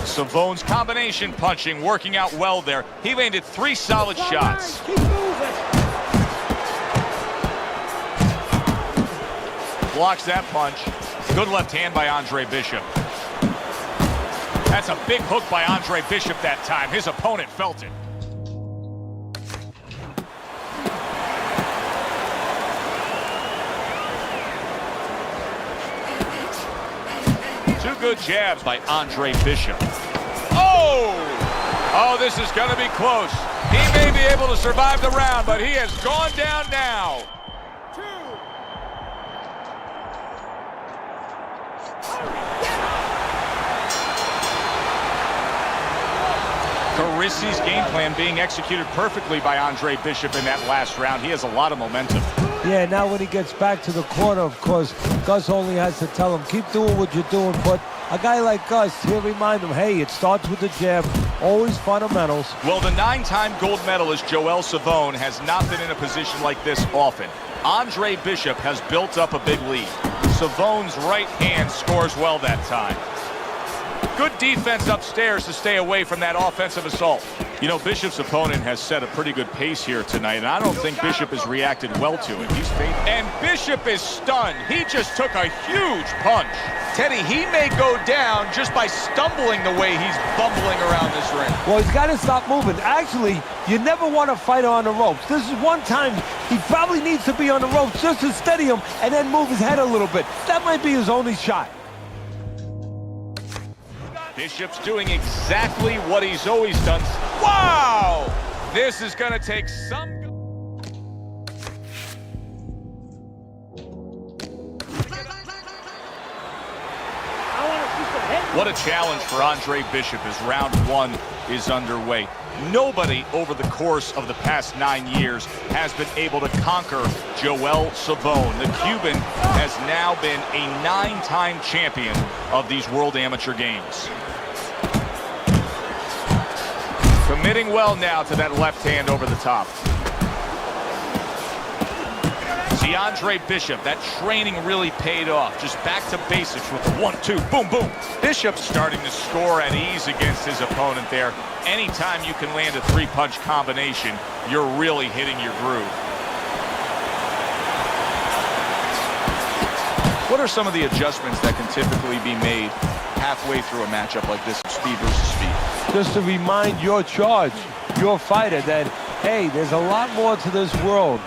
Savone's combination punching working out well there. He landed 3 solid shots. Keep moving. Blocks that punch. Good left hand by Andre Bishop. That's a big hook by Andre Bishop that time. His opponent felt it. Two good jabs by Andre Bishop. Oh! Oh, this is going to be close. He may be able to survive the round, but he has gone down now. Carissi's game plan being executed perfectly by Andre Bishop in that last round. He has a lot of momentum. Yeah, now when he gets back to the corner, of course, Gus only has to tell him, keep doing what you're doing. But a guy like Gus, he'll remind him, hey, it starts with the jab, always fundamentals. Well, the 9-time gold medalist Joel Savone has not been in a position like this often. Andre Bishop has built up a big lead. Savone's right hand scores well that time. Good defense upstairs to stay away from that offensive assault. You know, Bishop's opponent has set a pretty good pace here tonight, and I don't think Bishop has reacted well to it. And Bishop is stunned. He just took a huge punch. Teddy, he may go down just by stumbling the way he's bumbling around this ring. Well, he's got to stop moving. Actually, you never want to fight on the ropes. This is one time he probably needs to be on the ropes just to steady him and then move his head a little bit. That might be his only shot. Bishop's doing exactly what he's always done. Wow! This is going to take some... What a challenge for Andre Bishop as round 1 is underway. Nobody over the course of the past 9 years has been able to conquer Joel Savone. The Cuban has now been a 9-time champion of these World Amateur Games. Committing well now to that left hand over the top. See, Andre Bishop, that training really paid off. Just back to basics with the 1-2, boom, boom. Bishop starting to score at ease against his opponent there. Anytime you can land a three-punch combination, you're really hitting your groove. What are some of the adjustments that can typically be made halfway through a matchup like this, speed versus speed? Just to remind your charge, your fighter, that, hey, there's a lot more to this world,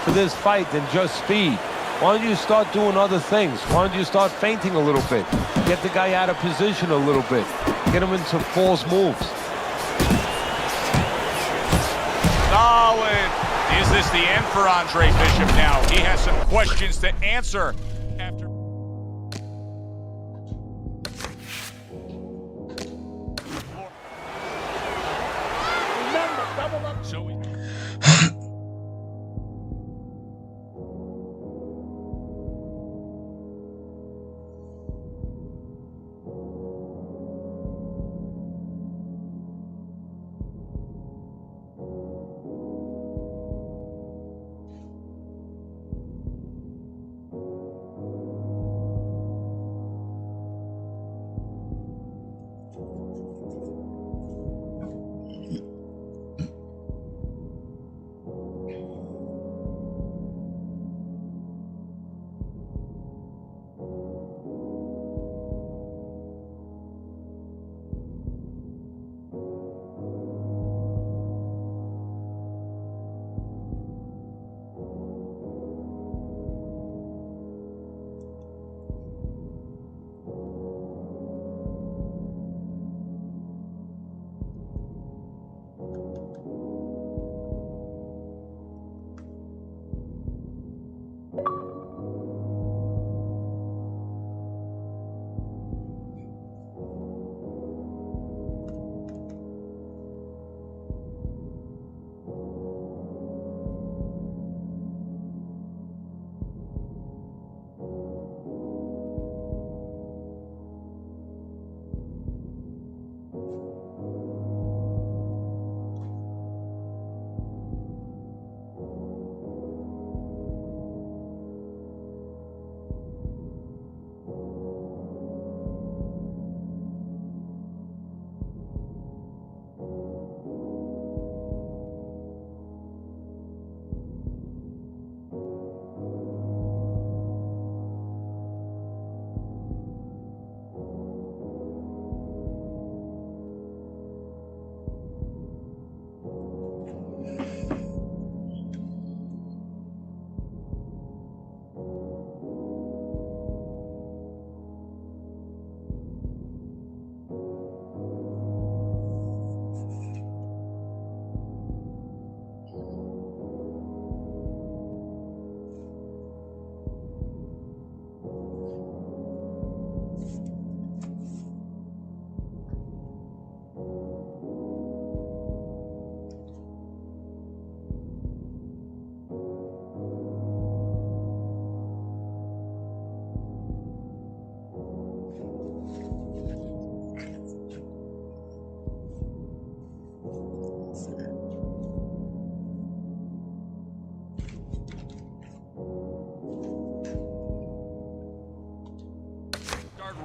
to this fight, than just speed. Why don't you start doing other things? Why don't you start feinting a little bit? Get the guy out of position a little bit. Get him into false moves. Solid. Is this the end for Andre Bishop now? He has some questions to answer after. Remember, double up. So we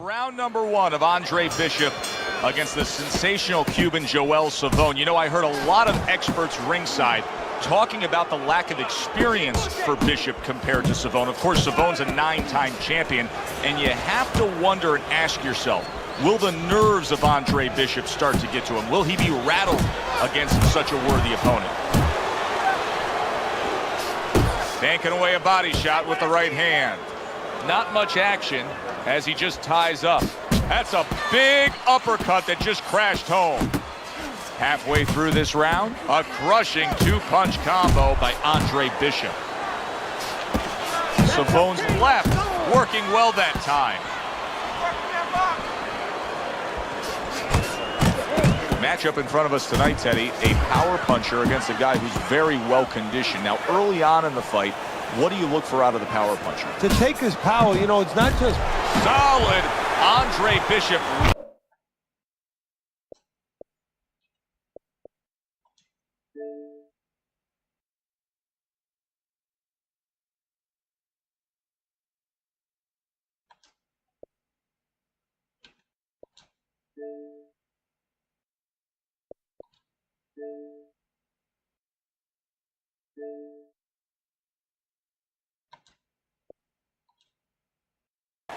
round number one of Andre Bishop against the sensational Cuban Joel Savone. You know, I heard a lot of experts ringside talking about the lack of experience for Bishop compared to Savone. Of course, Savone's a 9-time champion, and you have to wonder and ask yourself, will the nerves of Andre Bishop start to get to him? Will he be rattled against such a worthy opponent? Banking away a body shot with the right hand. Not much action as he just ties up. That's a big uppercut that just crashed home. Halfway through this round, a crushing two-punch combo by Andre Bishop. Savone's left working well that time. Matchup in front of us tonight, Teddy, a power puncher against a guy who's very well conditioned. Now, early on in the fight, what do you look for out of the power puncher? To take his power, you know, it's not just solid. Andre Bishop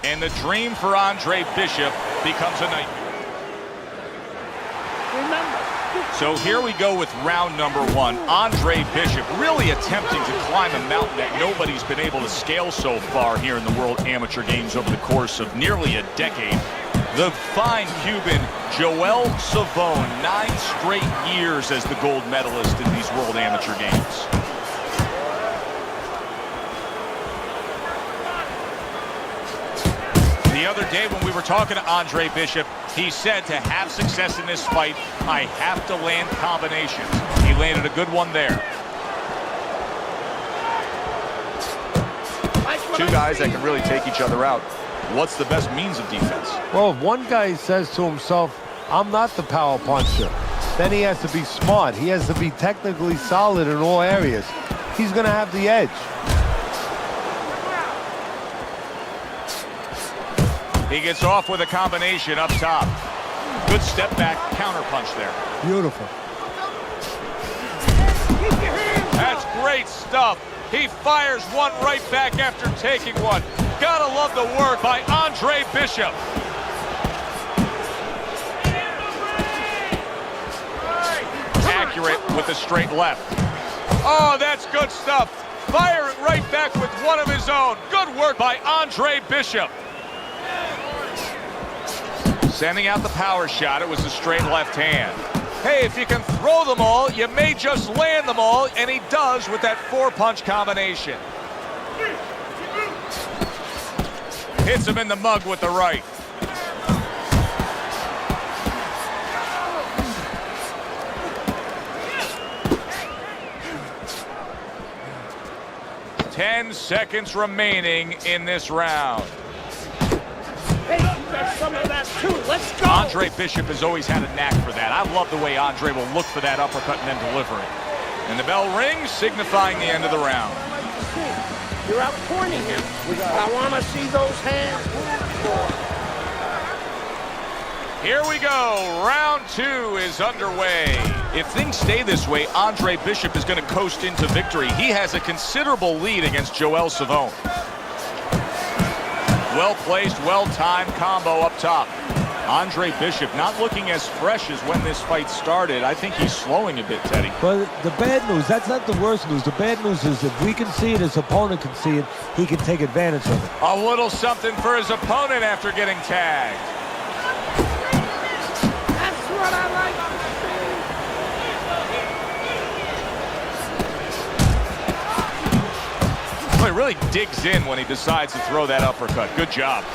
And the dream for Andre Bishop becomes a nightmare. Remember. So here we go with round number 1. Andre Bishop really attempting to climb a mountain that nobody's been able to scale so far here in the World Amateur Games over the course of nearly a decade. The fine Cuban Joel Savone, 9 straight years as the gold medalist in these World Amateur Games. The other day when we were talking to Andre Bishop, he said to have success in this fight, I have to land combinations. He landed a good one there. Two guys that can really take each other out. What's the best means of defense? Well, if one guy says to himself, I'm not the power puncher, then he has to be smart. He has to be technically solid in all areas. He's going to have the edge. He gets off with a combination up top. Good step back counter punch there. Beautiful. That's great stuff. He fires one right back after taking one. Gotta love the work by Andre Bishop. Accurate with the straight left. Oh, that's good stuff. Firing right back with one of his own. Good work by Andre Bishop. Sending out the power shot. It was a straight left hand. Hey, if you can throw them all, you may just land them all, and he does with that 4-punch combination. Hits him in the mug with the right. Ten seconds remaining in this round. Hey, you got some of that too. Let's go. Andre Bishop has always had a knack for that. I love the way Andre will look for that uppercut and then deliver it. And the bell rings, signifying the end of the round. You're out pointing him. I want to see those hands. Here we go. Round 2 is underway. If things stay this way, Andre Bishop is going to coast into victory. He has a considerable lead against Joel Savone. Well-placed, well-timed combo up top. Andre Bishop not looking as fresh as when this fight started. I think he's slowing a bit, Teddy. But the bad news, that's not the worst news. The bad news is if we can see it, his opponent can see it, he can take advantage of it. A little something for his opponent after getting tagged. That's what I like to see. Well, he really digs in when he decides to throw that uppercut. Good job.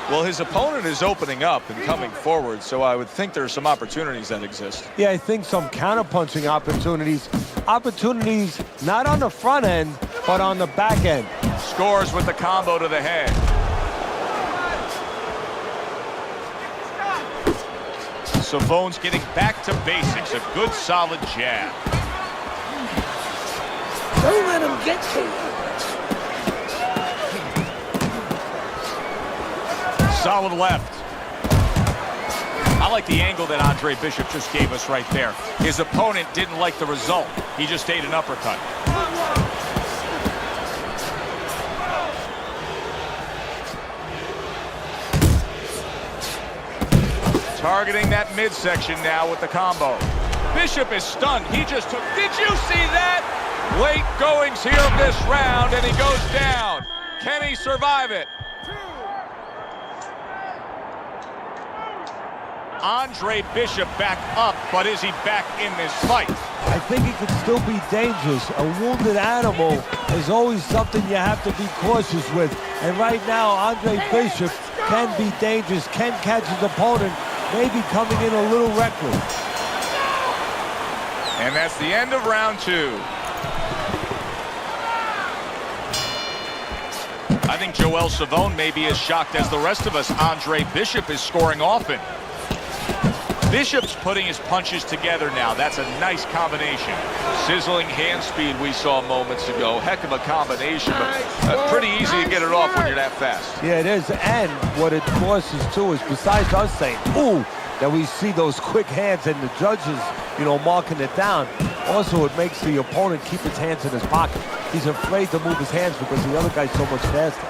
Well, his opponent is opening up and coming forward, so I would think there are some opportunities that exist. Yeah, I think some counter-punching opportunities. Opportunities not on the front end, but on the back end. Scores with the combo to the head. Savone's getting back to basics. A good, solid jab. Don't let him get to you. Solid left. I like the angle that Andre Bishop just gave us right there. His opponent didn't like the result. He just ate an uppercut. Targeting that midsection now with the combo. Bishop is stunned. He just took... Did you see that? Late goings here of this round, and he goes down. Can he survive it? Andre Bishop back up, but is he back in this fight? I think he could still be dangerous. A wounded animal is always something you have to be cautious with. And right now, Andre Bishop can be dangerous, can catch his opponent, maybe coming in a little reckless. And that's the end of round 2. I think Joel Savone may be as shocked as the rest of us. Andre Bishop is scoring often. Bishop's putting his punches together now. That's a nice combination. Sizzling hand speed we saw moments ago. Heck of a combination, but pretty easy to get it off when you're that fast. Yeah, it is. And what it forces, too, is besides us saying, ooh, that we see those quick hands and the judges, you know, marking it down, also it makes the opponent keep his hands in his pocket. He's afraid to move his hands because the other guy's so much faster.